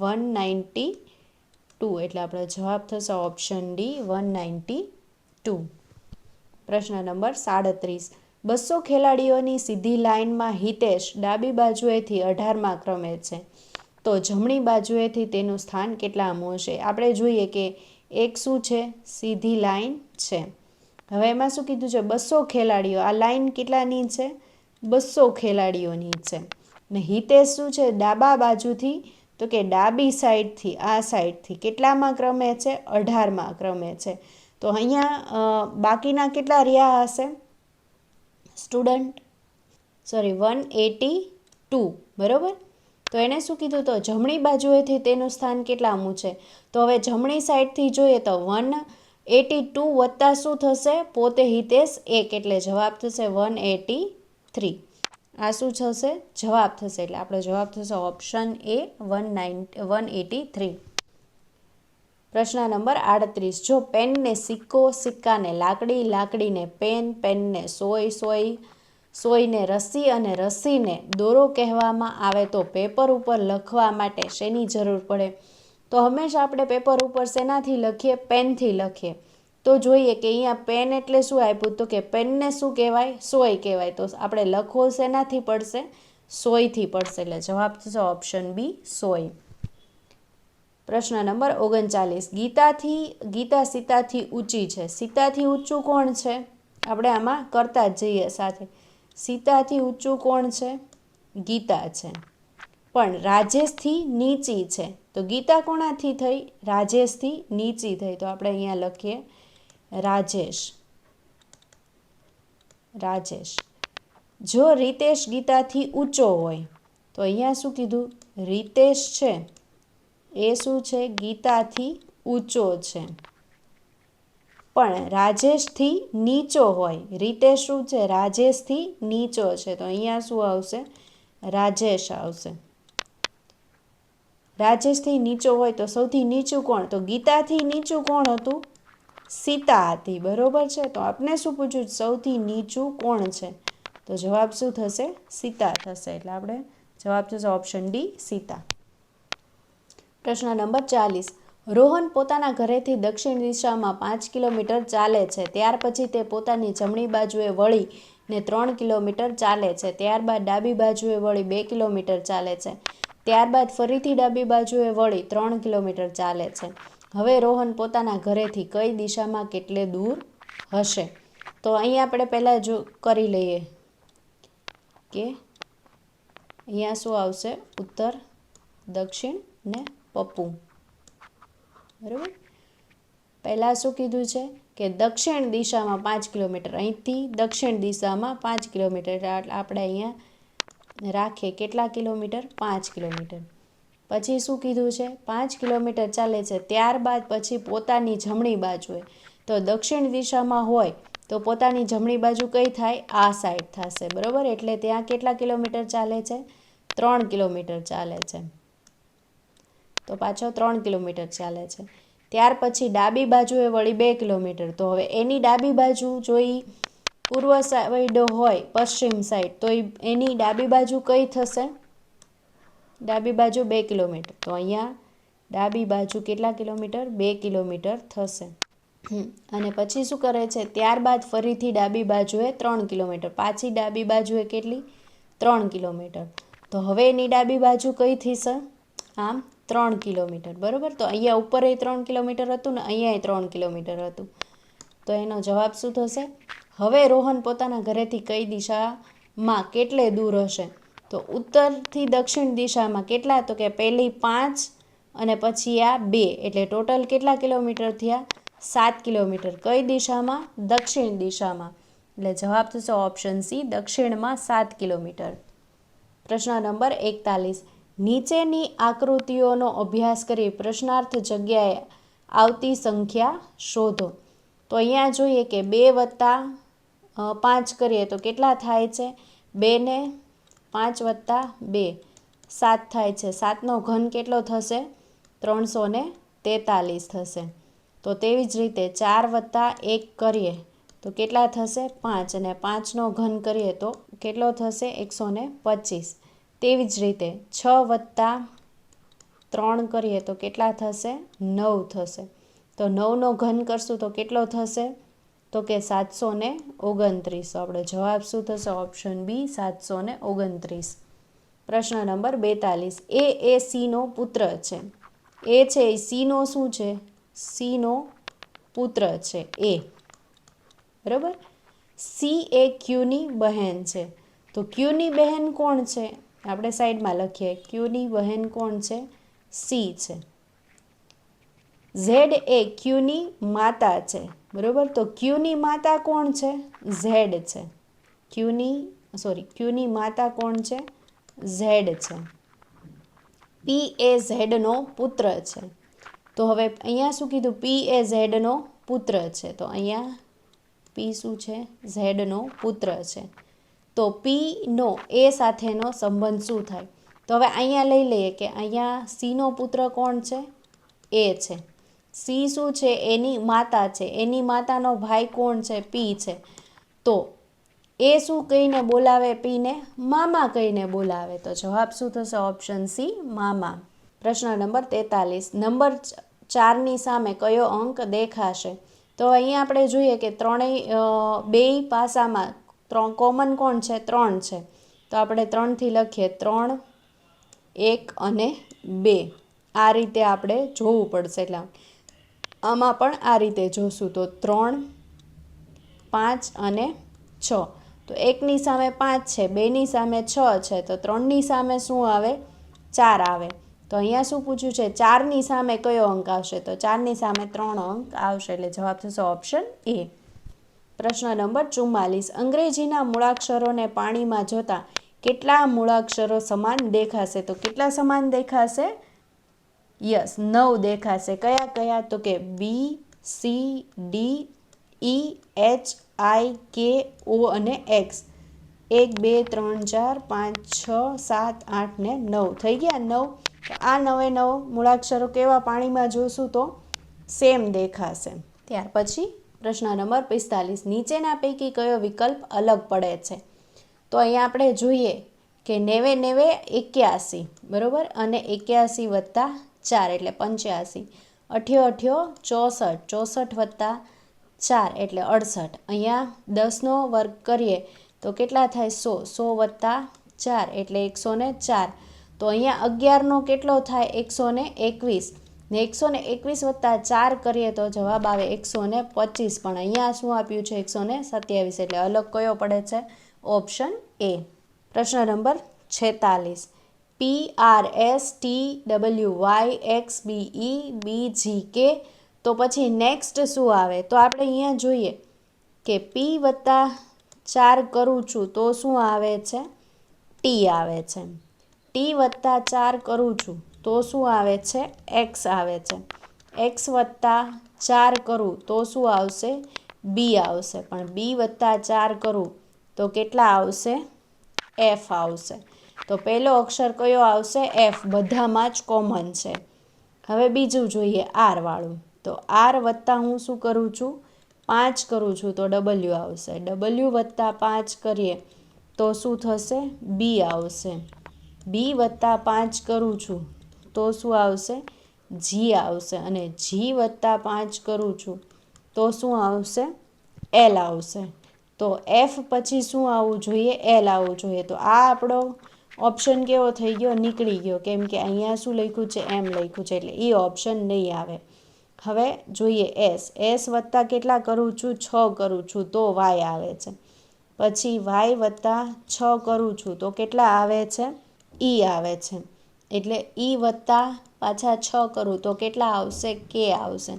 192. એટલે આપણો જવાબ થશે ઓપ્શન ડી 192. પ્રશ્ન નંબર 37, 200 ખેલાડીઓની સીધી લાઇનમાં હિતેશ ડાબી બાજુએથી 18મા ક્રમે છે તો જમણી બાજુએથી તેનું સ્થાન કેટલામું હશે? આપણે જોઈએ કે એક શું છે? સીધી લાઈન છે. હવે એમાં શું કીધું છે? 200 ખેલાડીઓ. આ લાઈન કેટલાની છે? 200 ખેલાડીઓની છે. ને હિતેશ શું છે? ડાબા બાજુથી તો કે ડાબી સાઈડથી આ સાઈડથી કેટલામાં ક્રમે છે? 18મા ક્રમે છે. તો અહીંયા બાકીના કેટલા રહ્યા હશે સ્ટુડન્ટ? 182, બરાબર. તો એને શું કીધું? તો જમણી બાજુએથી તેનું સ્થાન કેટલામું છે? તો હવે જમણી સાઈડથી જોઈએ તો 182 વત્તા શું થશે? પોતે હિતેશ 1 એટલે જવાબ થશે 183. આ શું થશે? જવાબ થશે. એટલે આપણો જવાબ થશે ઓપ્શન એ 183. પ્રશ્ન નંબર 38, જો પેનને સિક્કો, સિક્કાને લાકડી, લાકડીને પેન, પેનને સોય, સોયને રસ્સી અને રસ્સીને દોરો કહેવામાં આવે તો પેપર ઉપર લખવા માટે શેની જરૂર પડે? તો હંમેશા આપણે પેપર ઉપર શેનાથી લખીએ? પેનથી લખીએ. તો જોઈએ કે અહીંયા પેન એટલે શું આપ્યું? તો કે પેનને શું કહેવાય? સોય કહેવાય. તો આપણે લખવો શેનાથી પડશે? સોયથી પડશે, એટલે જવાબ થશે ઓપ્શન બી સોય. પ્રશ્ન નંબર 39. ગીતા સીતાથી ઊંચી છે. સીતાથી ઊંચું કોણ છે? આપણે આમાં કરતા જ જઈએ સાથે. સીતાથી ઊંચું કોણ છે? ગીતા છે. પણ રાજેશથી નીચી છે, તો ગીતા કોણાથી થઈ? રાજેશથી નીચી થઈ, તો આપણે અહીંયા લખીએ રાજેશ. રાજેશ. જો રીતેશ ગીતાથી ઊંચો હોય, તો અહીંયા શું કીધું? રીતેશ છે એ શું છે? ગીતાથી ઊંચો છે. પણ રાજેશથી નીચો હોય, રીતેશ શું છે? રાજેશથી નીચો છે, તો અહીંયા શું આવશે? રાજેશ આવશે. રાજેશથી નીચો હોય તો સૌથી નીચું કોણ? તો ગીતાથી નીચું કોણ હતું? સીતા હતી, બરોબર છે. તો આપણે શું પૂછ્યું? સૌથી નીચું કોણ છે? તો જવાબ શું થશે? સીતા થશે. એટલે આપણે જવાબ થશે ઓપ્શન ડી સીતા. પ્રશ્ન નંબર 40. રોહન પોતાના ઘરેથી દક્ષિણ દિશામાં 5 કિલોમીટર ચાલે છે. ત્યાર પછી તે પોતાની જમણી બાજુએ વળીને 3 કિલોમીટર ચાલે છે. ત્યારબાદ ડાબી બાજુએ વળી 2 કિલોમીટર ચાલે છે. ત્યારબાદ ફરીથી ડાબી બાજુએ વળી 3 કિલોમીટર ચાલે છે. હવે રોહન પોતાના ઘરેથી કઈ દિશામાં કેટલે દૂર હશે? તો અહીં આપણે પહેલાં જો કરી લઈએ કે અહીંયા શું આવશે? ઉત્તર, દક્ષિણ ને પપ્પુ. બરાબર. પહેલાં શું કીધું છે કે દક્ષિણ દિશામાં 5 કિલોમીટર, અહીંથી દક્ષિણ દિશામાં 5 કિલોમીટર, આપણે અહીંયા રાખીએ કેટલા કિલોમીટર? 5 કિલોમીટર. પછી શું કીધું છે? 5 કિલોમીટર ચાલે છે. ત્યારબાદ પછી પોતાની જમણી બાજુએ, તો દક્ષિણ દિશામાં હોય તો પોતાની જમણી બાજુ કઈ થાય? આ સાઈડ થશે, બરાબર. એટલે ત્યાં કેટલા કિલોમીટર ચાલે છે? 3 કિલોમીટર ચાલે છે. તો પાછો 3 કિલોમીટર ચાલે છે. ત્યાર પછી ડાબી બાજુએ વળી 2 કિલોમીટર. તો હવે એની ડાબી બાજુ જો એ પૂર્વ સાઈડ હોય, પશ્ચિમ સાઈડ, તો એની ડાબી બાજુ કઈ થશે? ડાબી બાજુ 2 કિલોમીટર. તો અહીંયા ડાબી બાજુ કેટલા કિલોમીટર? 2 કિલોમીટર થશે. અને પછી શું કરે છે? ત્યારબાદ ફરીથી ડાબી બાજુએ 3 કિલોમીટર. પાછી ડાબી બાજુએ કેટલી? 3 કિલોમીટર. તો હવે એની ડાબી બાજુ કઈ થશે? આમ 3 કિલોમીટર, બરાબર. તો અહીંયા ઉપર 3 કિલોમીટર હતું ને અહીંયા 3 કિલોમીટર હતું. તો એનો જવાબ શું થશે? હવે રોહન પોતાના ઘરેથી કઈ દિશામાં કેટલે દૂર હશે? તો ઉત્તરથી દક્ષિણ દિશામાં કેટલા? તો કે પહેલી 5 અને પછી આ 2, એટલે ટોટલ કેટલા કિલોમીટર થયા? 7 કિલોમીટર. કઈ દિશામાં? દક્ષિણ દિશામાં. એટલે જવાબ થશે ઓપ્શન સી, દક્ષિણમાં 7 કિલોમીટર. પ્રશ્ન નંબર 41. નીચેની આકૃતિઓનો અભ્યાસ કરી પ્રશ્નાર્થ જગ્યાએ આવતી સંખ્યા શોધો. તો અહીંયા જોઈએ કે 2 + 5 કરીએ તો કેટલા થાય છે? 2 ને 5 + 2 7 થાય છે. 7નો ઘન કેટલો થશે? 343 થશે. તો તેવી જ રીતે 4 + 1 કરીએ તો કેટલા થશે? 5, અને 5નો ઘન કરીએ તો કેટલો થશે? 125. તેવી જ રીતે 6 + 3 કરીએ તો કેટલા થશે? 9 થશે. તો 9નો ઘન કરશું તો કેટલો થશે? તો કે 729. આપણો જવાબ શું થશે? Option B 729. પ્રશ્ન નંબર 42. એ સીનો પુત્ર છે. એ છે એ સીનો શું છે? સીનો પુત્ર છે એ, બરાબર. સી એ ક્યુની બહેન છે. તો ક્યુની બહેન કોણ છે? આપણે સાઈડમાં લખીએ. ક્યુની બહેન કોણ છે? સી છે. ઝેડ એ ક્યુની માતા છે, બરાબર. તો ક્યુની માતા કોણ છે? ઝેડ છે. ક્યુની માતા કોણ છે? ઝેડ છે. પી એ ઝેડનો પુત્ર છે. તો હવે અહીંયા શું કીધું? પી એ ઝેડનો પુત્ર છે. તો અહીંયા પી શું છે? ઝેડનો પુત્ર છે. તો પીનો એ સાથેનો સંબંધ શું થાય? તો હવે અહીંયા લઈ લઈએ કે અહીંયા સીનો પુત્ર કોણ છે? એ છે. સી શું છે? એની માતા છે. એની માતાનો ભાઈ કોણ છે? પી છે. તો એ શું કહીને બોલાવે? પીને મામા કહીને બોલાવે. તો જવાબ શું થશે? ઓપ્શન સી, મામા. પ્રશ્ન નંબર 43. નંબર 4ની સામે કયો અંક દેખાશે? તો અહીંયા આપણે જોઈએ કે બેય પાસામાં કોમન કોણ છે? 3 છે. તો આપણે 3થી લખીએ 3, 1 અને 2 આ રીતે આપણે જોવું પડશે. એટલે આમાં પણ આ રીતે જોશું તો 3, 5 અને 6. તો 1ની સામે 5 છે, 2ની સામે 6 છે, તો 3ની સામે શું આવે? 4 આવે. તો અહીંયા શું પૂછ્યું છે? 4ની સામે કયો અંક આવશે? તો 4ની સામે 3 અંક આવશે. એટલે જવાબ થશે ઓપ્શન એ. પ્રશ્ન નંબર 44. અંગ્રેજીના મૂળાક્ષરોને પાણીમાં જોતા કેટલા મૂળાક્ષરો સમાન દેખાશે? તો કેટલા સમાન દેખાશે? યસ, 9 દેખાશે. કયા કયા? તો કે બી, સી, ડી, ઈ, એચ, આઈ, કે, ઓ અને એક્સ. 1, 2, 3, 4, 5, 6, 7, 8 ને 9 થઈ ગયા. 9. તો આ 9 મૂળાક્ષરો કેવા પાણીમાં જોશું તો સેમ દેખાશે. ત્યાર પછી પ્રશ્ન નંબર 45. નીચેના પૈકી કયો વિકલ્પ અલગ પડે છે? તો અહીંયા આપણે જોઈએ કે 90 81 બરાબર, અને 81 વત્તા 4 એટલે 85. 88 64, 64 વત્તા 4 એટલે 68. અહીંયા 10નો વર્ગ કરીએ તો કેટલા થાય? 100, 100 વત્તા 4 એટલે 104. તો અહીંયા 11નો કેટલો થાય? 121. ને 121 વત્તા 4 કરીએ તો જવાબ આવે 125. પણ અહીંયા શું આપ્યું છે? 127. એટલે અલગ કયો પડે છે? Option A. પ્રશ્ન નંબર 46. PRSTWYXBE BGK. તો પછી નેક્સ્ટ શું આવે? તો આપણે અહીંયા જોઈએ કે P વત્તા 4 કરું છું તો શું આવે છે? ટી આવે છે. ટી વત્તા 4 કરું છું તો શું આવે છે? એક્સ આવે છે. એક્સ વત્તા 4 કરું તો શું આવશે? બી આવશે. પણ બી વત્તા 4 કરું તો કેટલા આવશે? એફ આવશે. તો પહેલો અક્ષર કયો આવશે? એફ. બધામાં જ કોમન છે. હવે બીજું જોઈએ આર વાળું. તો આર વત્તા હું શું કરું છું? 5 કરું છું તો ડબલ્યુ આવશે. ડબલ્યુ વત્તા 5 કરીએ તો શું થશે? બી આવશે. બી વત્તા 5 કરું છું તો શું આવશે? જી આવશે. અને જી વત્તા 5 કરું છું તો શું આવશે? એલ આવશે. તો એફ પછી શું આવવું જોઈએ? એલ આવવું જોઈએ. તો આ આપણો ઓપ્શન કેવો થઈ ગયો? નીકળી ગયો. કેમ કે અહીંયા શું લખ્યું છે? એમ લખ્યું છે. એટલે એ ઓપ્શન નહીં આવે. હવે જોઈએ એસ. એસ વત્તા કેટલા કરું છું? 6 કરું છું તો વાય આવે છે. પછી વાય વત્તા 6 કરું છું તો કેટલા આવે છે? ઈ આવે છે. એટલે ઈ વત્તા પાછા 6 કરું તો કેટલા આવશે? કે આવશે.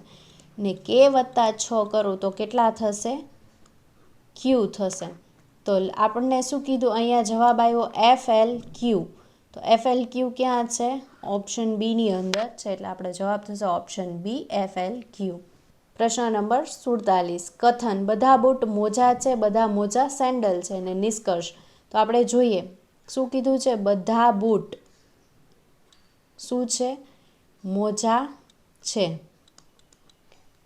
ને કે વત્તા 6 કરું તો કેટલા થશે? ક્યુ થશે. તો આપણને શું કીધું? અહીંયા જવાબ આવ્યો FLQ. તો FLQ ક્યાં છે? ઓપ્શન બીની અંદર છે. એટલે આપણે જવાબ થશે ઓપ્શન બી FLQ. પ્રશ્ન નંબર 47. કથન બધા બૂટ મોજા છે, બધા મોજા સેન્ડલ છે. અને નિષ્કર્ષ તો આપણે જોઈએ શું કીધું છે? બધા બૂટ શું છે? મોજા છે.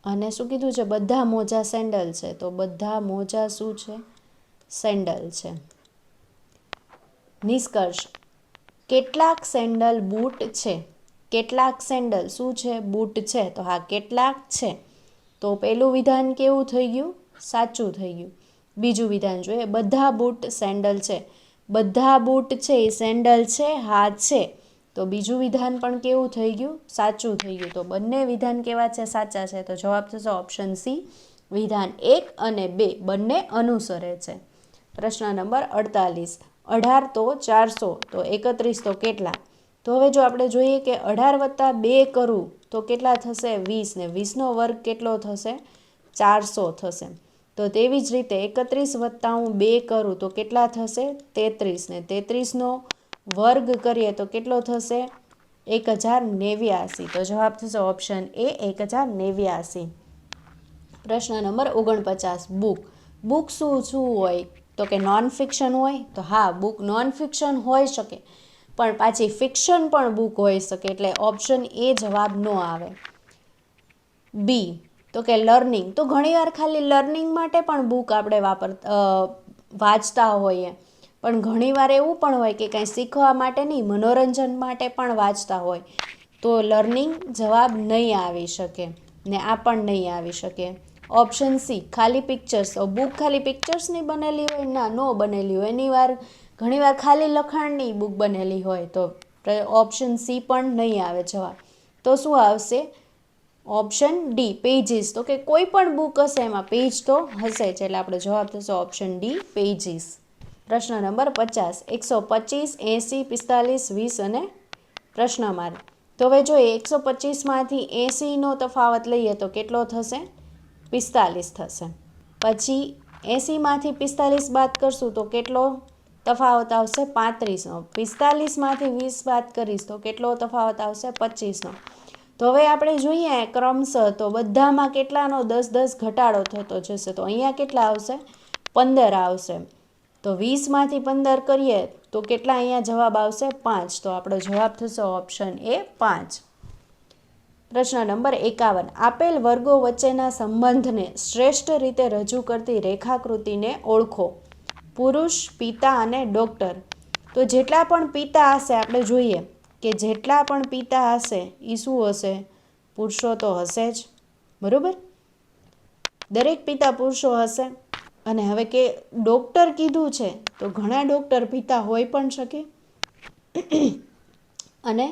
અને શું કીધું છે? બધા મોજા સેન્ડલ છે. તો બધા મોજા શું છે? સેન્ડલ છે. નિષ્કર્ષ કેટલાક સેન્ડલ બૂટ છે. કેટલાક સેન્ડલ શું છે? બૂટ છે. તો હા, કેટલાક છે. તો પહેલું વિધાન કેવું થઈ ગયું? સાચું થઈ ગયું. બીજું વિધાન જોઈએ બધા બૂટ સેન્ડલ છે. બધા બૂટ છે એ સેન્ડલ છે? હા છે. તો બીજું વિધાન પણ કેવું થઈ ગયું? સાચું થઈ ગયું. તો બંને વિધાન કેવા છે? સાચા છે. તો જવાબ થશે ઓપ્શન સી. વિધાન 1 અને 2 બંને અનુસરે છે. પ્રશ્ન નંબર 48. 18 તો 400 તો 31 તો કેટલા? તો હવે જો આપણે જોઈએ કે 18 વત્તા 2 કરું તો કેટલા થશે? 20. ને 20નો વર્ગ કેટલો થશે? 400 થશે. તો તેવી જ રીતે 31 વત્તા હું 2 કરું તો કેટલા થશે? 33. ને 33નો વર્ગ કરીએ તો કેટલો થશે? 1089. તો જવાબ થશે ઓપ્શન એ 1089. પ્રશ્ન નંબર 49. બુક. બુક શું હોય? તો કે નોન ફિક્શન હોય? તો હા, બુક નોન ફિક્શન હોઈ શકે, પણ પાછી ફિક્શન પણ બુક હોઈ શકે. એટલે ઓપ્શન એ જવાબ ન આવે. બી તો કે લર્નિંગ. તો ઘણીવાર ખાલી લર્નિંગ માટે પણ બુક આપણે વાંચતા હોઈએ, પણ ઘણીવાર એવું પણ હોય કે કંઈ શીખવા માટે નહીં, મનોરંજન માટે પણ વાંચતા હોય. તો લર્નિંગ જવાબ નહીં આવી શકે. ને આ પણ નહીં આવી શકે. ઓપ્શન સી ખાલી પિક્ચર્સ. બુક ખાલી પિક્ચર્સની બનેલી હોય? ના, નો બનેલી હોય. એની વાર ઘણીવાર ખાલી લખાણની બુક બનેલી હોય તો ઓપ્શન સી પણ નહીં આવે જવાબ. તો શું આવશે? Option D pages. તો કે કોઈ પણ બુક હશે એમાં પેજ તો હશે જ, એટલે આપણો જવાબ થશે ઓપ્શન ડી પેજીસ. પ્રશ્ન નંબર 50. 125, 80, 45, 20 અને પ્રશ્ન માર્ક. તો હવે જોઈએ 125માંથી 80નો તફાવત લઈએ તો કેટલો થશે? 45 થશે. પછી 80માંથી 45 બાદ કરશું તો કેટલો તફાવત આવશે? 35નો. 45માંથી 20 બાદ કરીશ તો કેટલો તફાવત આવશે? 25નો. તો હવે આપણે જોઈએ ક્રમશઃ તો બધામાં કેટલાનો 10-10 ઘટાડો થતો જશે. તો અહીંયા કેટલા આવશે? 15 આવશે. તો 20માંથી 15 કરીએ તો કેટલા અહીંયા જવાબ આવશે? 5. તો આપણો જવાબ થશે ઓપ્શન એ 5. પ્રશ્ન નંબર 51. આપેલ વર્ગો વચ્ચેના સંબંધને શ્રેષ્ઠ રીતે રજૂ કરતી રેખાકૃતિને ઓળખો. પુરુષ, પિતા અને ડૉક્ટર. તો જેટલા પણ પિતા હશે આપણે જોઈએ કે જેટલા પણ પિતા હશે એ શું હશે? પુરુષો તો હશે જ, બરાબર? દરેક પિતા પુરુષો હશે. અને હવે કે ડૉક્ટર કીધું છે તો ઘણા ડૉક્ટર પિતા હોઈ પણ શકે અને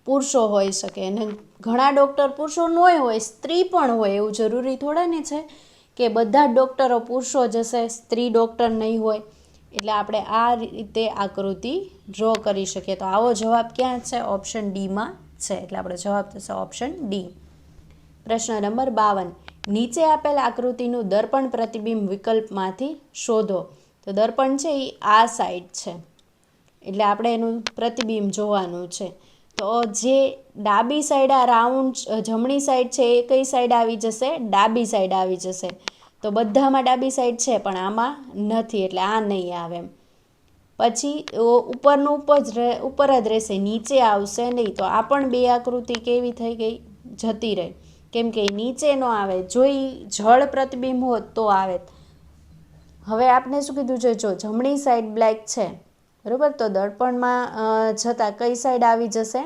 પુરુષો હોઈ શકે, અને ઘણા ડૉક્ટર પુરુષો નોય હોય, સ્ત્રી પણ હોય. એવું જરૂરી થોડા ને છે કે બધા ડૉક્ટરો પુરુષો જ હશે, સ્ત્રી ડૉક્ટર નહીં હોય. એટલે આપણે આ રીતે આકૃતિ ડ્રો કરી શકીએ. તો આવો જવાબ ક્યાં છે? ઓપ્શન ડીમાં છે. એટલે આપણો જવાબ થશે ઓપ્શન ડી. પ્રશ્ન નંબર 52. નીચે આપેલ આકૃતિનું દર્પણ પ્રતિબિંબ વિકલ્પમાંથી શોધો. તો દર્પણ છે એ આ સાઈડ છે, એટલે આપણે એનું પ્રતિબિંબ જોવાનું છે. તો જે ડાબી સાઈડ આ રાઉન્ડ જમણી સાઈડ છે એ કઈ સાઈડ આવી જશે? ડાબી સાઈડ આવી જશે. તો બધામાં ડાબી સાઈડ છે પણ આમાં નથી, એટલે આ નહીં આવે. પછી ઉપરનું ઉપર જ રહેશે, નીચે આવશે નહીં. તો આ પણ બે આકૃતિ કેવી થઈ ગઈ? જતી રહી. કેમ કે નીચે ન આવે. જો એ જળ પ્રતિબિંબ હોત તો આવે. હવે આપણે શું કીધું છે? જો જમણી સાઈડ બ્લેક છે, બરાબર, તો દર્પણમાં જતાં કઈ સાઈડ આવી જશે?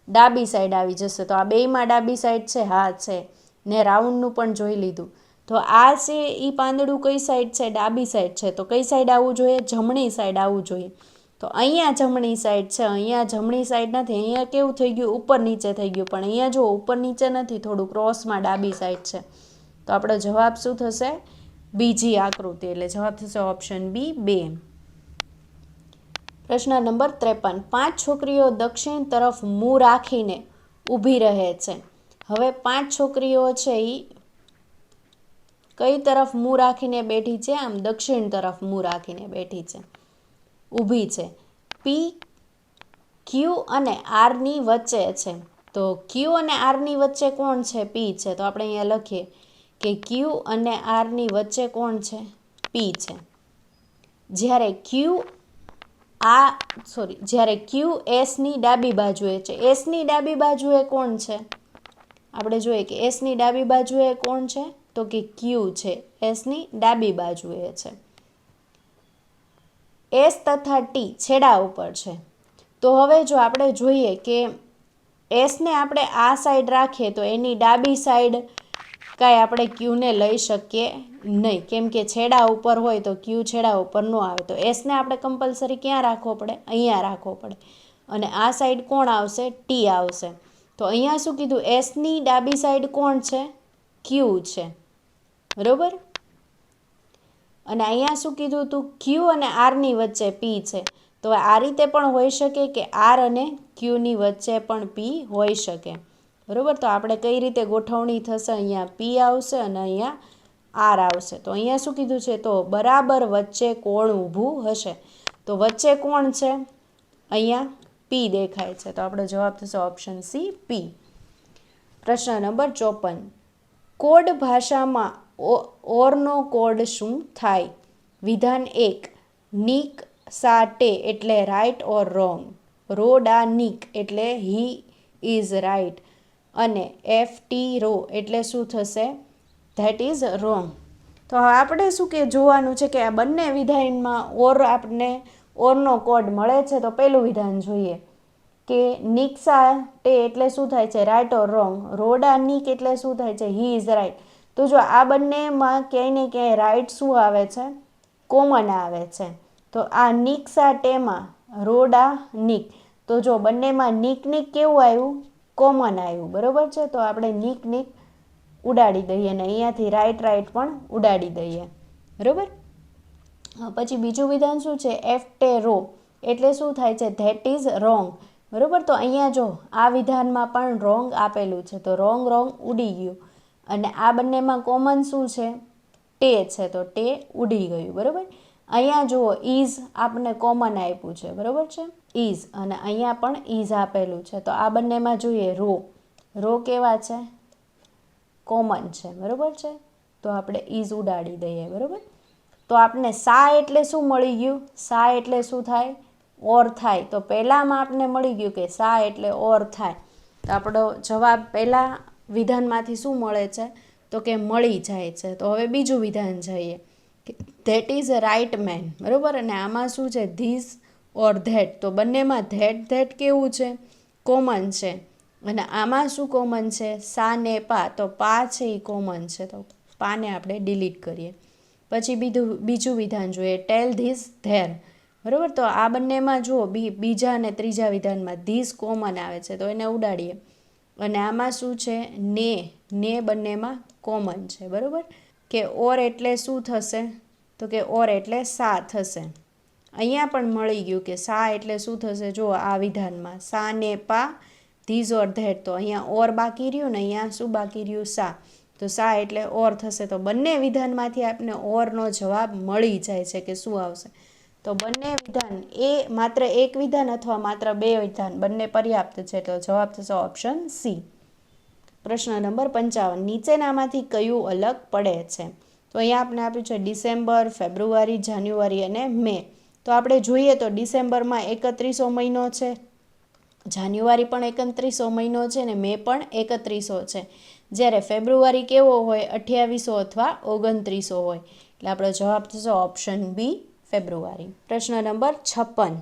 ડાબી સાઈડ આવી જશે. તો આ બેયમાં ડાબી સાઈડ છે, હા છે. ને રાઉન્ડનું પણ જોઈ લીધું. તો આ છે એ પાંદડું કઈ સાઈડ છે? ડાબી સાઈડ છે. તો કઈ સાઈડ આવવું જોઈએ? જમણી સાઈડ આવવું જોઈએ. તો અહીંયા જમણી સાઈડ છે, અહીંયા જમણી સાઈડ નથી. અહીંયા કેવું થઈ ગયું? ઉપર નીચે થઈ ગયું. પણ અહીંયા જો ઉપર નીચે નથી, થોડું ક્રોસમાં ડાબી સાઈડ છે. તો આપણો જવાબ શું થશે? બીજી આકૃતિ. એટલે જવાબ થશે ઓપ્શન બી 2. પ્રશ્ન નંબર 53. 5 છોકરીઓ દક્ષિણ તરફ મું રાખીને ઊભી રહે છે. હવે 5 છોકરીઓ છે એ કઈ તરફ મું રાખીને બેઠી છે? આમ દક્ષિણ તરફ મું રાખીને બેઠી છે, ઊભી છે. પી, ક્યુ અને આરની વચ્ચે છે. તો ક્યુ અને આરની વચ્ચે કોણ છે? પી છે. તો આપણે અહીંયા લખીએ કે ક્યુ અને આરની વચ્ચે કોણ છે? પી છે. જ્યારે ક્યુ એસની ડાબી બાજુએ છે. એસની ડાબી બાજુએ કોણ છે? આપણે જોઈએ કે એસની ડાબી બાજુએ કોણ છે? તો કે ક્યુ છે. એસની ડાબી બાજુએ છે. એસ તથા ટી છેડા ઉપર છે. તો હવે જો આપણે જોઈએ કે એસને આપણે આ સાઈડ રાખીએ તો એની ડાબી સાઈડ કાંઈ આપણે ક્યુને લઈ શકીએ નહીં, કેમ કે છેડા ઉપર હોય તો ક્યુ છેડા ઉપર ન આવે. તો એસને આપણે કમ્પલસરી ક્યાં રાખવો પડે? અહીંયા રાખવો પડે. અને આ સાઈડ કોણ આવશે? ટી આવશે. તો અહીંયા શું કીધું? એસની ડાબી સાઈડ કોણ છે? ક્યુ છે, બરાબર. અને અહીંયા શું કીધું હતું? ક્યુ અને આરની વચ્ચે પી છે. તો આ રીતે પણ હોઈ શકે કે આર અને ક્યુની વચ્ચે પણ પી હોઈ શકે, બરાબર. તો આપણે કઈ રીતે ગોઠવણી થશે? અહીંયા પી આવશે અને અહીંયા આર આવશે. તો અહીંયા શું કીધું છે? તો બરાબર વચ્ચે કોણ ઊભું હશે. તો વચ્ચે કોણ છે? અહીંયા પી દેખાય છે. તો આપણો જવાબ થશે ઓપ્શન સી, પી. પ્રશ્ન નંબર 54. કોડ ભાષામાં ઓરનો કોડ શું થાય? વિધાન 1. નિક સા ટે એટલે રાઈટ ઓર રોંગ. રો ડા નિક એટલે હી ઇઝ રાઈટ. અને એફ ટી રો એટલે શું થશે? That is wrong. તો આપણે શું કે જોવાનું છે કે આ બંને વિધાનમાં આપણને ઓરનો કોડ મળે છે. તો પહેલું વિધાન જોઈએ કે નિક્સા ટે એટલે શું થાય છે? Right or wrong. રોડા નિક એટલે શું થાય છે? He is right. તો જો આ બંનેમાં ક્યાંય ને ક્યાંય રાઈટ શું આવે છે? કોમન આવે છે. તો આ નિકસાટેમાં રોડા નિક, તો જો બંનેમાં નિક નિક કેવું આવ્યું, કોમન આવ્યું, બરોબર છે. તો આપણે નિક નિક ઉડાડી દઈએ અને અહીંયાથી રાઈટ પણ ઉડાડી દઈએ, બરોબર. પછી બીજું વિધાન શું છે, એફટેરો એટલે શું થાય છે, ધેટ ઇઝ રોંગ, બરોબર. તો અહીંયા જો આ વિધાનમાં પણ રોંગ આપેલું છે, તો રોંગ ઉડી ગયું. અને આ બંનેમાં કોમન શું છે, ટે છે, તો ટે ઉડી ગયું, બરોબર. અહીંયા જુઓ ઇઝ આપણને કોમન આપ્યું છે, બરોબર છે, ઇઝ, અને અહીંયા પણ ઇઝ આપેલું છે. તો આ બંનેમાં જોઈએ રો કેવા છે, કોમન છે, બરોબર છે. તો આપણે ઇઝ ઉડાડી દઈએ, બરોબર. તો આપણે સા એટલે શું મળી ગયું, સા એટલે શું થાય, ઓર થાય. તો પહેલામાં આપણે મળી ગયું કે સા એટલે ઓર થાય. તો આપણો જવાબ પહેલા વિધાનમાંથી શું મળે છે, તો કે મળી જાય છે. તો હવે બીજું વિધાન જોઈએ, that is a right man, બરોબર. અને આમાં શું છે, ધીસ ઓર ધેટ. તો બંનેમાં ધેટ કેવું છે, કોમન છે. અને આમાં શું કોમન છે, સા ને પા. તો પા છે એ કોમન છે, તો પાને આપણે ડિલીટ કરીએ. પછી બીજું વિધાન જોઈએ, ટેલ ધીસ ધેર, બરોબર. તો આ બંનેમાં જુઓ બીજા અને ત્રીજા વિધાનમાં ધીસ કોમન આવે છે, તો એને ઉડાડીએ. અને આમાં શું છે, ને બંનેમાં કોમન છે, બરોબર. કે ઓર એટલે શું થશે, તો કે ઓર એટલે સા થશે. અહીંયા પણ મળી ગયું કે સા એટલે શું થશે, જુઓ આ વિધાનમાં સા ને પા ધીઝ ઓર ધેટ. તો અહીંયા ઓર બાકી રહ્યું ને અહીંયા શું બાકી રહ્યું, સા. તો સા એટલે ઓર થશે. તો બંને વિધાનમાંથી આપણને ઓરનો જવાબ મળી જાય છે કે શું આવશે. તો બંને વિધાન માત્ર એક વિધાન અથવા માત્ર બે વિધાન બંને પર્યાપ્ત છે. તો જવાબ થશે ઓપ્શન સી. પ્રશ્ન નંબર 55, નીચેનામાંથી કયું અલગ પડે છે. તો અહીંયા આપણે આપ્યું છે ડિસેમ્બર, ફેબ્રુઆરી, જાન્યુઆરી અને મે. તો આપણે જોઈએ તો ડિસેમ્બરમાં 3100 મહિનો છે, જાન્યુઆરી પણ 3100 મહિનો છે અને મે પણ 3100 છે. જ્યારે ફેબ્રુઆરી કેવો હોય, 2800 અથવા 2900 હોય. એટલે આપણો જવાબ થશે ઓપ્શન બી, ફેબ્રુઆરી. પ્રશ્ન નંબર 56,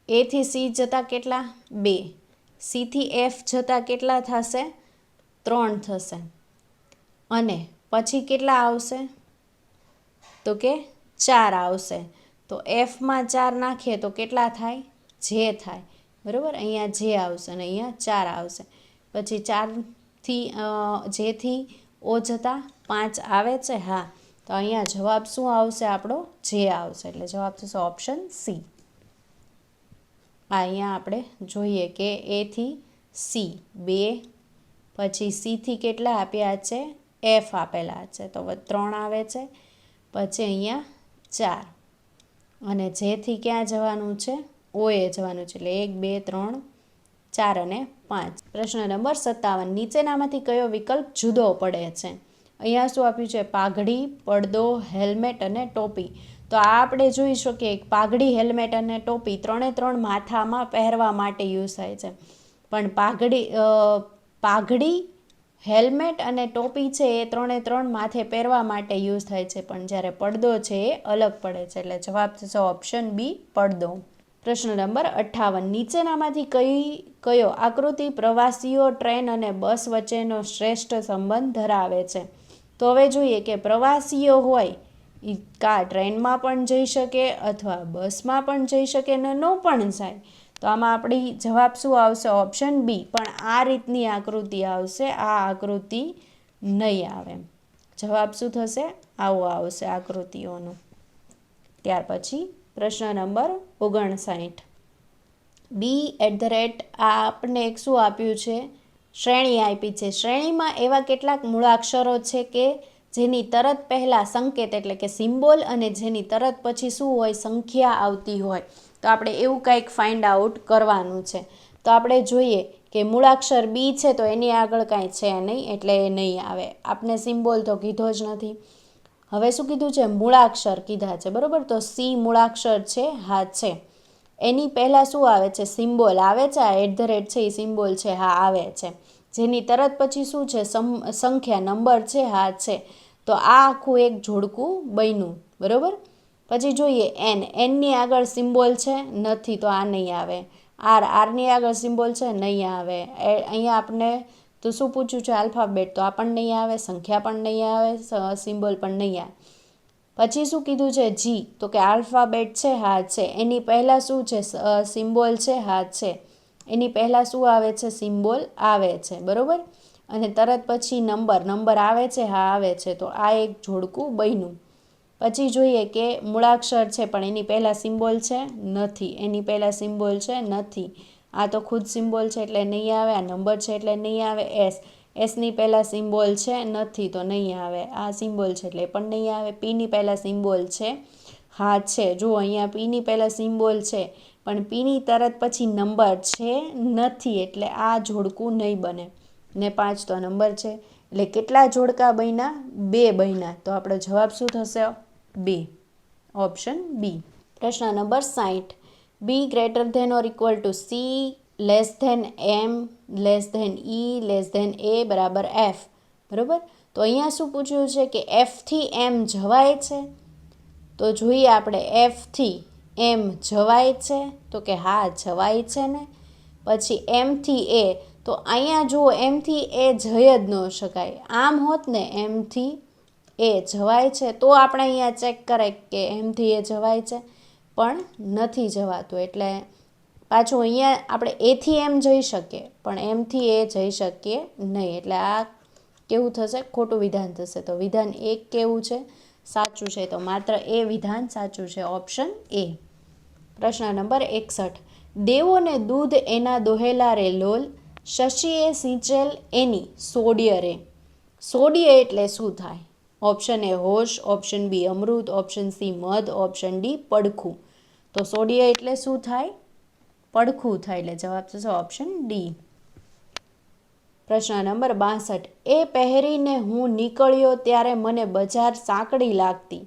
એ થી સી જતા કેટલા, 2. સી થી એફ જતા કેટલા થશે, 3 થશે. અને પછી કેટલા આવશે, તો કે 4 આવશે. તો એફમાં 4 નાખીએ તો કેટલા થાય, જે થાય, બરાબર. અહીંયા જે આવશે અને અહીંયા 4 આવશે. પછી 4થી જેથી ઓ જતા 5 આવે છે, હા. તો અહીંયા જવાબ શું આવશે આપણો, જે આવશે. એટલે જવાબ થશે ઓપ્શન સી. અહીંયા આપણે જોઈએ કે એ થી સી 2, પછી સીથી કેટલા આપ્યા છે, એફ આપેલા છે, તો 3 આવે છે. પછી અહીંયા 4 અને જેથી ક્યાં જવાનું છે, ઓએ જવાનું છે. એટલે 1, 2, 3, 4 અને 5. પ્રશ્ન નંબર 57, નીચેનામાંથી કયો વિકલ્પ જુદો પડે છે. અહીંયા શું આપ્યું છે, પાઘડી, પડદો, હેલ્મેટ અને ટોપી. તો આ આપણે જોઈ શકીએ પાઘડી, હેલ્મેટ અને ટોપી ત્રણે માથામાં પહેરવા માટે યુઝ થાય છે. પણ પાઘડી, હેલ્મેટ અને ટોપી છે એ ત્રણે માથે પહેરવા માટે યુઝ થાય છે. પણ જ્યારે પડદો છે એ અલગ પડે છે. એટલે જવાબ થશે ઓપ્શન બી, પડદો. પ્રશ્ન નંબર 58, નીચેનામાંથી કયો આકૃતિ પ્રવાસીઓ, ટ્રેન અને બસ વચ્ચેનો શ્રેષ્ઠ સંબંધ ધરાવે છે. તો હવે જોઈએ કે પ્રવાસીઓ હોય એ ટ્રેનમાં પણ જઈ શકે અથવા બસમાં પણ જઈ શકે ને ન પણ જાય. તો આમાં આપણી જવાબ શું આવશે, ઓપ્શન બી. પણ આ રીતની આકૃતિ આવશે, આ આકૃતિ નહીં આવે. જવાબ શું થશે, આવો આવશે આકૃતિઓનું. ત્યાર પછી પ્રશ્ન નંબર 59, B@ આ આપણને એક શું આપ્યું છે, શ્રેણી આપી છે. શ્રેણીમાં એવા કેટલાક મૂળાક્ષરો છે કે જેની તરત પહેલાં સંકેત એટલે કે સિમ્બોલ અને જેની તરત પછી શું હોય, સંખ્યા આવતી હોય. તો આપણે એવું કંઈક ફાઇન્ડ આઉટ કરવાનું છે. તો આપણે જોઈએ કે મૂળાક્ષર બી છે તો એની આગળ કાંઈ છે નહીં એટલે એ નહીં આવે. આપણે સિમ્બોલ તો કીધો જ નથી. હવે શું કીધું છે, મૂળાક્ષર કીધા છે, બરાબર. તો સી મૂળાક્ષર છે, હા છે. એની પહેલાં શું આવે છે, સિમ્બોલ આવે છે. આ @ છે એ સિમ્બોલ છે, હા આવે છે. જેની તરત પછી શું છે, સંખ્યા નંબર છે, હા છે. તો આ આખું એક જોડકું બન્યું, બરાબર. પછી જોઈએ એનની આગળ સિમ્બોલ છે, નથી, તો આ નહીં આવે. આરની આગળ સિમ્બોલ છે, નહીં આવે. અહીંયા આપણે તો શું પૂછ્યું છે, આલ્ફાબેટ, તો આ પણ નહીં આવે, સંખ્યા પણ નહીં આવે, સિમ્બોલ પણ નહીં આવે. પછી શું કીધું છે જી, તો કે આલ્ફાબેટ છે, હા છે. એની પહેલાં શું છે, સિમ્બોલ છે, હા છે. એની પહેલાં શું આવે છે, સિમ્બોલ આવે છે, બરાબર. અને તરત પછી નંબર આવે છે, હા આવે છે. તો આ એક જોડકું બન્યું. પછી જોઈએ કે મૂળાક્ષર છે પણ એની પહેલાં સિમ્બોલ છે, નથી. એની પહેલાં સિમ્બોલ છે, નથી. આ તો ખુદ સિમ્બોલ છે એટલે નહીં આવે. આ નંબર છે એટલે નહીં આવે. એસની પહેલાં સિમ્બોલ છે, નથી, તો નહીં આવે. આ સિમ્બોલ છે એટલે એ પણ નહીં આવે. પીની પહેલાં સિમ્બોલ છે, હા છે. જુઓ અહીંયા પીની પહેલાં સિમ્બોલ છે પણ પીની તરત પછી નંબર છે, નથી, એટલે આ જોડકું નહીં બને. ને 5 તો નંબર છે. એટલે કેટલા જોડકા બન્યા? 2 બન્યા. તો આપણો જવાબ શું થશે? 2, ઓપ્શન બી. પ્રશ્ન number 60. B greater than or equal to C, less than M, less than E, less than A બરાબર એફ. બરાબર. તો અહીંયા શું પૂછ્યું છે કે એફથી એમ જવાય છે? તો જોઈએ આપણે, એફથી એમ જવાય છે? તો કે હા જવાય છે ને. પછી એમથી એ, તો અહીંયા જુઓ એમથી એ જઈ જ ન શકાય. આમ હોત ને એમથી એ જવાય છે તો આપણે અહીંયા ચેક કરાય કે એમથી એ જવાય છે, પણ નથી જવાતું. એટલે પાછું અહીંયા આપણે એથી એમ જઈ શકીએ પણ એમથી એ જઈ શકીએ નહીં. એટલે આ કેવું થશે? ખોટું વિધાન થશે. તો વિધાન 1 કેવું છે? સાચું છે. તો માત્ર એ વિધાન સાચું છે, ઓપ્શન એ. પ્રશ્ન નંબર 61. દેવોને દૂધ એના દોહેલા રે લોલ, શશીએ સિંચેલ એની સોડિય રે. સોડિય એટલે શું થાય? ઓપ્શન એ હોશ, ઓપ્શન બી અમૃત, ઓપ્શન સી મધ, ઓપ્શન ડી પડખું. તો સોડિય એટલે શું થાય? પડખું થાય. એટલે જવાબ થશે ઓપ્શન ડી. પ્રશ્ન નંબર 62. એ પહેરીને હું નીકળ્યો ત્યારે મને બજાર સાંકડી લાગતી.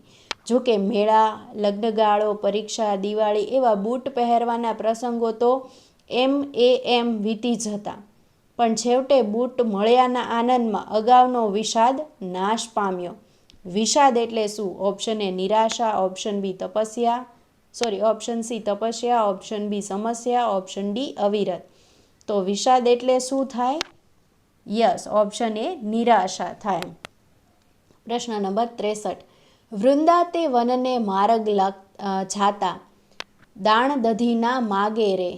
જો કે મેળા, લગ્નગાળો, પરીક્ષા, દિવાળી એવા બૂટ પહેરવાના પ્રસંગો તો એમ વીતી જતા. પણ છેવટે બૂટ મળ્યાના આનંદમાં અગાઉનો વિષાદ નાશ પામ્યો. વિષાદ એટલે શું? ઓપ્શન એ નિરાશા, ઓપ્શન બી ઓપ્શન સી તપસ્યા, ઓપ્શન બી સમસ્યા, ઓપ્શન ડી અવિરત. તો વિષાદ એટલે શું થાય? યસ, ઓપ્શન એ નિરાશા થાય. પ્રશ્ન નંબર 63. વૃંદા તે વનને માર્ગ જાતા, દાણ દધીના માગે રે.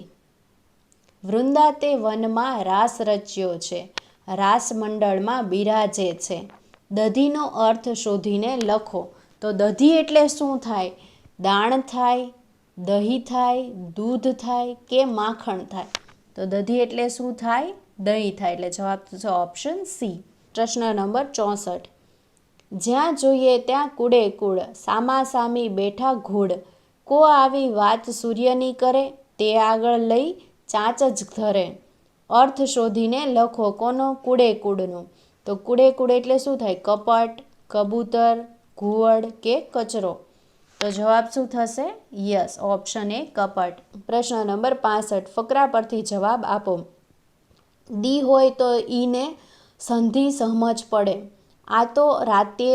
વૃંદા તે વનમાં રાસ રચ્યો છે, રાસ મંડળમાં બિરાજે છે. દધીનો અર્થ શોધીને લખો. તો દધી એટલે શું થાય? દાણ થાય, દહીં થાય, દૂધ થાય કે માખણ થાય? તો દધી એટલે શું થાય? દહીં થાય. એટલે જવાબ થશે ઓપ્શન સી. પ્રશ્ન નંબર 64. જ્યાં જોઈએ ત્યાં કુડે કુડ, સામા સામી બેઠા ઘોડ. કો આવી વાત સૂર્યની કરે, તે આગળ લઈ ચાંચ જ ધરે. અર્થ શોધીને લખો. કોનો? કુડે કુડનો. તો કુડે કુડ એટલે શું થાય? કપટ, કબૂતર, ઘુવડ કે કચરો? તો જવાબ શું થશે? યસ, ઓપ્શન એ કપટ. પ્રશ્ન નંબર 65. ફકરા પરથી જવાબ આપો. દી હોય તો ઈને સંધિ સમજ પડે. આ તો રાતે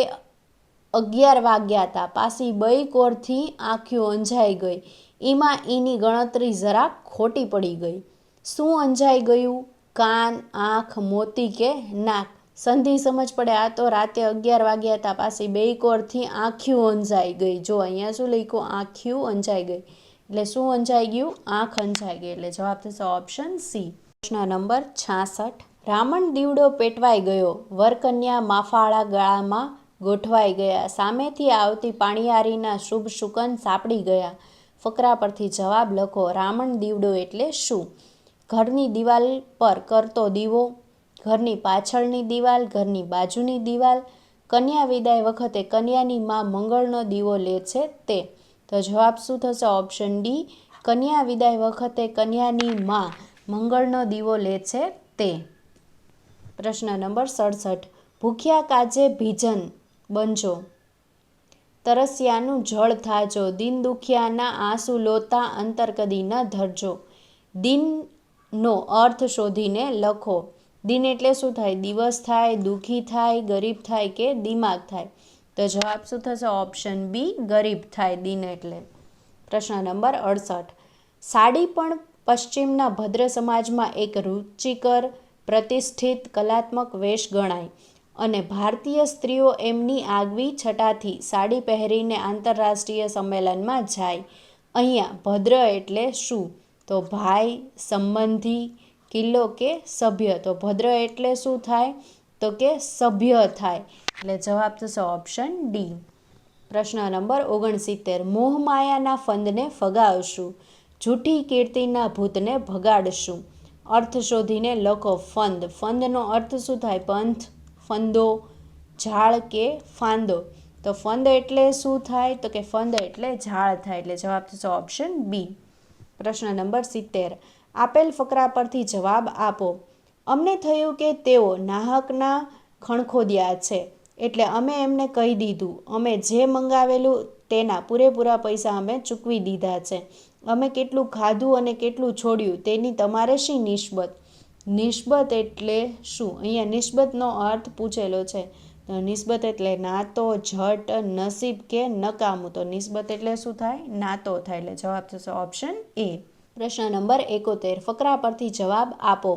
11 વાગ્યા હતા, પાછી બઈ કોરથી આંખ્યું અંજાઈ ગઈ. એમાં એની ગણતરી જરા ખોટી પડી ગઈ. શું અંજાઈ ગયું? કાન, આંખ, મોતી કે નાક? સંધિ સમજ પડે. આ તો રાતે 11 વાગ્યા હતા, પાછી બેય કોરથી આંખ્યું અંજાઈ ગઈ. જો અહીંયા શું લખ્યું? આંખ્યું અંજાઈ ગઈ. એટલે શું અંજાઈ ગયું? આંખ અંજાઈ ગઈ. એટલે જવાબ થશે ઓપ્શન સી. પ્રશ્ન નંબર 66. રામણ દીવડો પેટવાઈ ગયો, વરકન્યા માફાળા ગળામાં ગોઠવાઈ ગયા. સામેથી આવતી પાણીયારીના શુભ શુકન સાપડી ગયા. ફકરા પરથી જવાબ લખો. રામણ દીવડો એટલે શું? ઘરની દિવાલ પર કરતો દીવો, ઘરની પાછળની દિવાલ, ઘરની બાજુની દિવાલ, કન્યા વિદાય વખતે કન્યાની માં મંગળનો દીવો લે છે તે. તો જવાબ શું થશે? ઓપ્શન ડી, કન્યા વિદાય વખતે કન્યાની માં મંગળનો દીવો લે છે તે. પ્રશ્ન નંબર 67. ભૂખ્યા કાજે ભીજન બનજો, તરસ્યાનું જળ થાજો, દિન દુખિયાના આંસુ લોતા અંતર કદી ન ધરજો. દિનનો અર્થ શોધીને લખો. દિન એટલે શું થાય? દિવસ થાય, દુઃખી થાય, ગરીબ થાય કે દિમાગ થાય? તો જવાબ શું થશે? ઓપ્શન બી, ગરીબ થાય દિન એટલે. પ્રશ્ન નંબર 68. સાડી પણ પશ્ચિમના ભદ્ર સમાજમાં એક રુચિકર, પ્રતિષ્ઠિત કલાત્મક વેશ ગણાય. અને ભારતીય સ્ત્રીઓ એમની આગવી છટાથી સાડી પહેરીને આંતરરાષ્ટ્રીય સંમેલનમાં જાય. અહીંયા ભદ્ર એટલે શું? તો ભાઈ, સંબંધી, કિલ્લો કે સભ્ય. તો ભદ્ર એટલે શું થાય? તો કે સભ્ય થાય. એટલે જવાબ થશે ઓપ્શન ડી. પ્રશ્ન નંબર 69. મોહમાયાના ફંદને ફગાવશું, જૂઠી કીર્તિના ભૂતને ભગાડશું. અર્થ શોધીને લખો. ફંદ, ફંદનો અર્થ શું થાય? પંથ, ફંદો, ઝાડ કે ફાંદો. તો ફંદ એટલે શું થાય? તો કે ફંદ એટલે ઝાડ થાય. એટલે જવાબ થશે ઓપ્શન બી. પ્રશ્ન નંબર 70. આપેલ ફકરા પરથી જવાબ આપો. અમને થયું કે તેઓ નાહકના ખણખોદ્યા છે, એટલે અમે એમને કહી દીધું, અમે જે મંગાવેલું તેના પૂરેપૂરા પૈસા અમે ચૂકવી દીધા છે. અમે કેટલું ખાધું અને કેટલું છોડ્યું તેની તમારે શી નિસ્બત? નિસ્બત એટલે શું? અહીંયા નિસ્બતનો અર્થ પૂછેલો છે. તો નિસ્બત એટલે નાતો, જટ, નસીબ કે નકામું. તો નિસ્બત એટલે શું થાય? નાતો થાય. એટલે જવાબ થશે ઓપ્શન એ. પ્રશ્ન નંબર 71. ફકરા પરથી જવાબ આપો.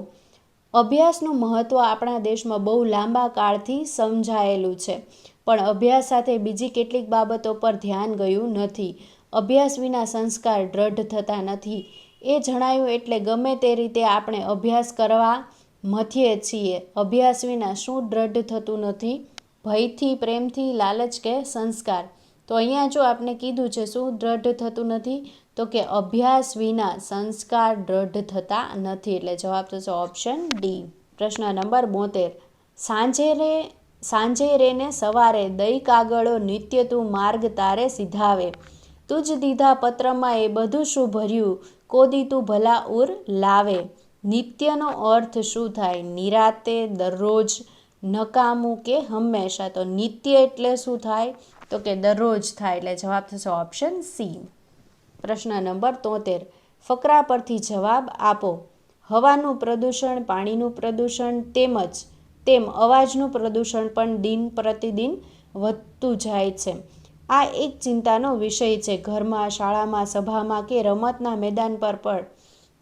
અભ્યાસનું મહત્ત્વ આપણા દેશમાં બહુ લાંબા કાળથી સમજાયેલું છે, પણ અભ્યાસ સાથે બીજી કેટલીક બાબતો પર ધ્યાન ગયું નથી. અભ્યાસ વિના સંસ્કાર દ્રઢ થતા નથી એ જણાયું, એટલે ગમે તે રીતે આપણે અભ્યાસ કરવા મથીએ છીએ. અભ્યાસ વિના શું દ્રઢ થતું નથી? ભયથી, પ્રેમથી, લાલચ કે સંસ્કાર. તો અહીંયા જો આપણે કીધું છે શું દ્રઢ થતું નથી? તો કે અભ્યાસ વિના સંસ્કાર દ્રઢ થતા નથી. એટલે જવાબ થશે ઓપ્શન ડી. પ્રશ્ન નંબર 72. સાંજે રે ને સવારે દઈ કાગળો નિત્ય તું માર્ગ તારે સિધાવે. તુજ દીધા પત્રમાં એ બધું શું ભર્યું? કોદી તું ભલા ઉર લાવે. નિત્યનો અર્થ શું થાય? નિરાતે, દરરોજ, નકામું કે હંમેશા. તો નિત્ય એટલે શું થાય? તો કે દરરોજ થાય. એટલે જવાબ થશે ઓપ્શન સી. પ્રશ્ન નંબર 73. ફકરા પરથી જવાબ આપો. હવાનું પ્રદૂષણ, પાણીનું પ્રદૂષણ તેમ અવાજનું પ્રદૂષણ પણ દિન પ્રતિદિન વધતું જાય છે. આ એક ચિંતાનો વિષય છે. ઘરમાં, શાળામાં, સભામાં કે રમતના મેદાન પર પણ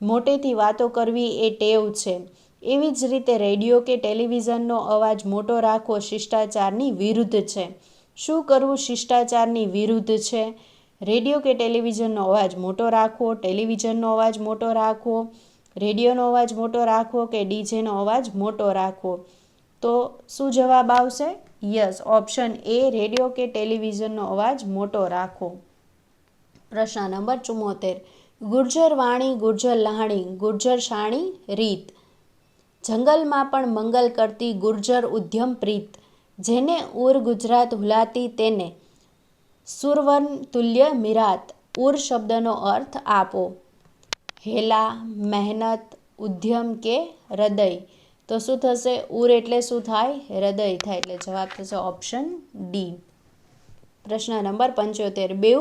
મોટેથી વાતો કરવી એ ટેવ છે. એવી જ રીતે રેડિયો કે ટેલિવિઝનનો અવાજ મોટો રાખવો શિષ્ટાચારની વિરુદ્ધ છે. શું કરવું શિષ્ટાચારની વિરુદ્ધ છે? રેડિયો કે ટેલિવિઝનનો અવાજ મોટો રાખવો, ટેલિવિઝનનો અવાજ મોટો રાખવો, રેડિયોનો અવાજ મોટો રાખવો કે ડીજેનો અવાજ મોટો રાખવો. તો શું જવાબ આવશે? યસ, ઓપ્શન એ, રેડિયો કે ટેલિવિઝનનો અવાજ મોટો રાખવો. પ્રશ્ન નંબર 74. ગુર્જર વાણી, ગુર્જર લહાણી, ગુર્જર શાણી રીત. જંગલમાં પણ મંગલ કરતી ગુર્જર ઉદ્યમ પ્રીત. જેને ઉર ગુજરાત હુલાતી તેને સુરવન તુલ્ય મીરાત. ઉર શબ્દનો અર્થ આપો. હેલા, મહેનત, ઉદ્યમ કે હૃદય. તો શું થશે? ઉર એટલે શું થાય? હૃદય થાય. એટલે જવાબ થશે ઓપ્શન ડી. પ્રશ્ન નંબર 75. બેઉ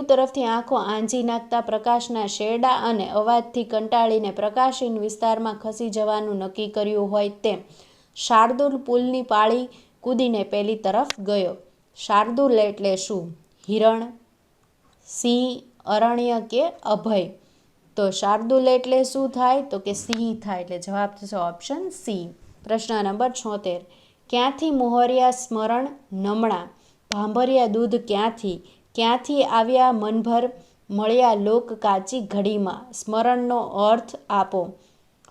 તરફથી આંખો આંજી નાખતા પ્રકાશના શેરડા અને અવાજથી કંટાળીને પ્રકાશહીન વિસ્તારમાં ખસી જવાનું નક્કી કર્યું હોય તેમ શાર્દુલ પુલની પાળી કૂદીને પેલી તરફ ગયો. શાર્દુલ એટલે શું? હિરણ, સિંહ, અરણ્ય કે અભય. તો શાર્દુલ એટલે શું થાય? તો કે સિંહ થાય. એટલે જવાબ થશે ઓપ્શન સી. પ્રશ્ન નંબર 76. ક્યાંથી મોહરિયા સ્મરણ નમણા, ભાંભરિયા દૂધ ક્યાંથી, ક્યાંથી આવ્યા મનભર, મળ્યા લોક કાચી ઘડીમાં. સ્મરણનો અર્થ આપો.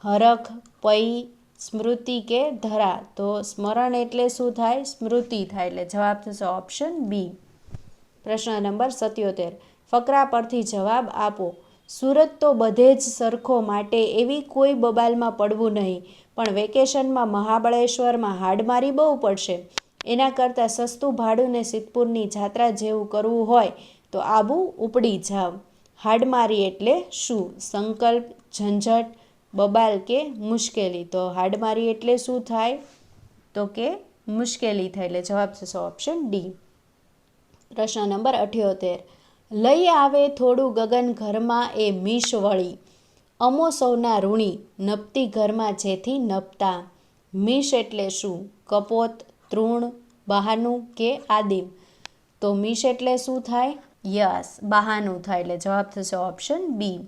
હરખ, પૈ, સ્મૃતિ કે ધરા. તો સ્મરણ એટલે શું થાય? સ્મૃતિ થાય. એટલે જવાબ થશે ઓપ્શન બી. પ્રશ્ન નંબર 77. ફકરા પરથી જવાબ આપો. સુરત તો બધે જ સરખો, માટે એવી કોઈ બબાલમાં પડવું નહીં, પણ વેકેશનમાં મહાબળેશ્વરમાં હાડમારી બહુ પડશે. એના કરતાં સસ્તું ભાડું ને સિદ્ધપુરની જાત્રા જેવું કરવું હોય તો આબુ ઉપડી જાવ. હાડમારી એટલે શું? સંકલ્પ, ઝંઝટ, બબાલ કે મુશ્કેલી. તો હાડમારી એટલે શું થાય? તો કે મુશ્કેલી થાય. એટલે જવાબ થશે ઓપ્શન ડી. પ્રશ્ન નંબર 78. લઈ આવે થોડું ગગન ઘરમાં એ મીશ વળી, અમો સૌના ઋણી, નપતી ઘરમાં જેથી નપતા. મીશ એટલે શું? કપોત, તૃણ, બહાનું કે આદિમ. તો મીશ એટલે શું થાય? યસ, બહાનું થાય. એટલે જવાબ થશે ઓપ્શન બી.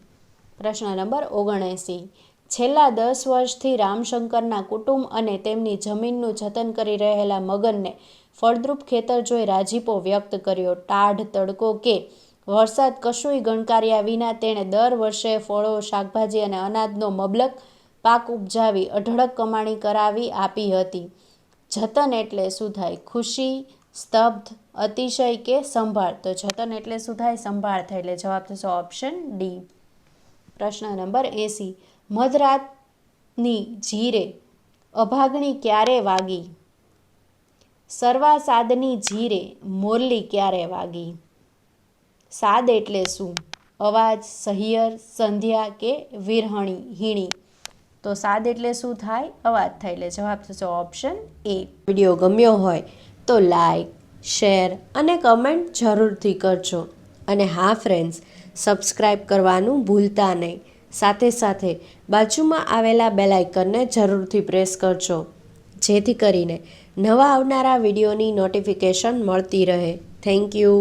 પ્રશ્ન નંબર 79. છેલ્લા 10 વર્ષથી રામશંકરના કુટુંબ અને તેમની જમીનનું જતન કરી રહેલા મગનને ફળદ્રુપ ખેતર જોઈ રાજીપો વ્યક્ત કર્યો. ટાઢ તડકો કે વરસાદ કશુંય ગણકાર્યા વિના તેણે દર વર્ષે ફળો, શાકભાજી અને અનાજનો મબલક પાક ઉપજાવી અઢળક કમાણી કરાવી આપી હતી. જતન એટલે શું થાય? ખુશી, સ્તબ્ધ, અતિશય કે સંભાળ? તો જતન એટલે શું થાય? સંભાળ થાય. એટલે જવાબ થશે ઓપ્શન ડી. પ્રશ્ન નંબર 80. મધરાતની જીરે અભાગણી ક્યારે વાગી? સરવા સાદની જીરે મોરલી ક્યારે વાગી? સાદ એટલે શું? અવાજ, સહિયર, સંધ્યા કે વિરહણી? તો સાદ એટલે શું થાય? અવાજ થાય. એટલે જવાબ થશે ઓપ્શન એ. વિડીયો ગમ્યો હોય તો લાઈક, શેર અને કમેન્ટ જરૂરથી કરજો. અને હા ફ્રેન્ડ્સ, સબસ્ક્રાઈબ કરવાનું ભૂલતા નહીં. સાથે સાથે બાજુમાં આવેલા બેલ આઇકનને જરૂરથી પ્રેસ કરજો, જેથી કરીને નવા આવનારા વિડીયોની નોટિફિકેશન મળતી રહે. Thank you.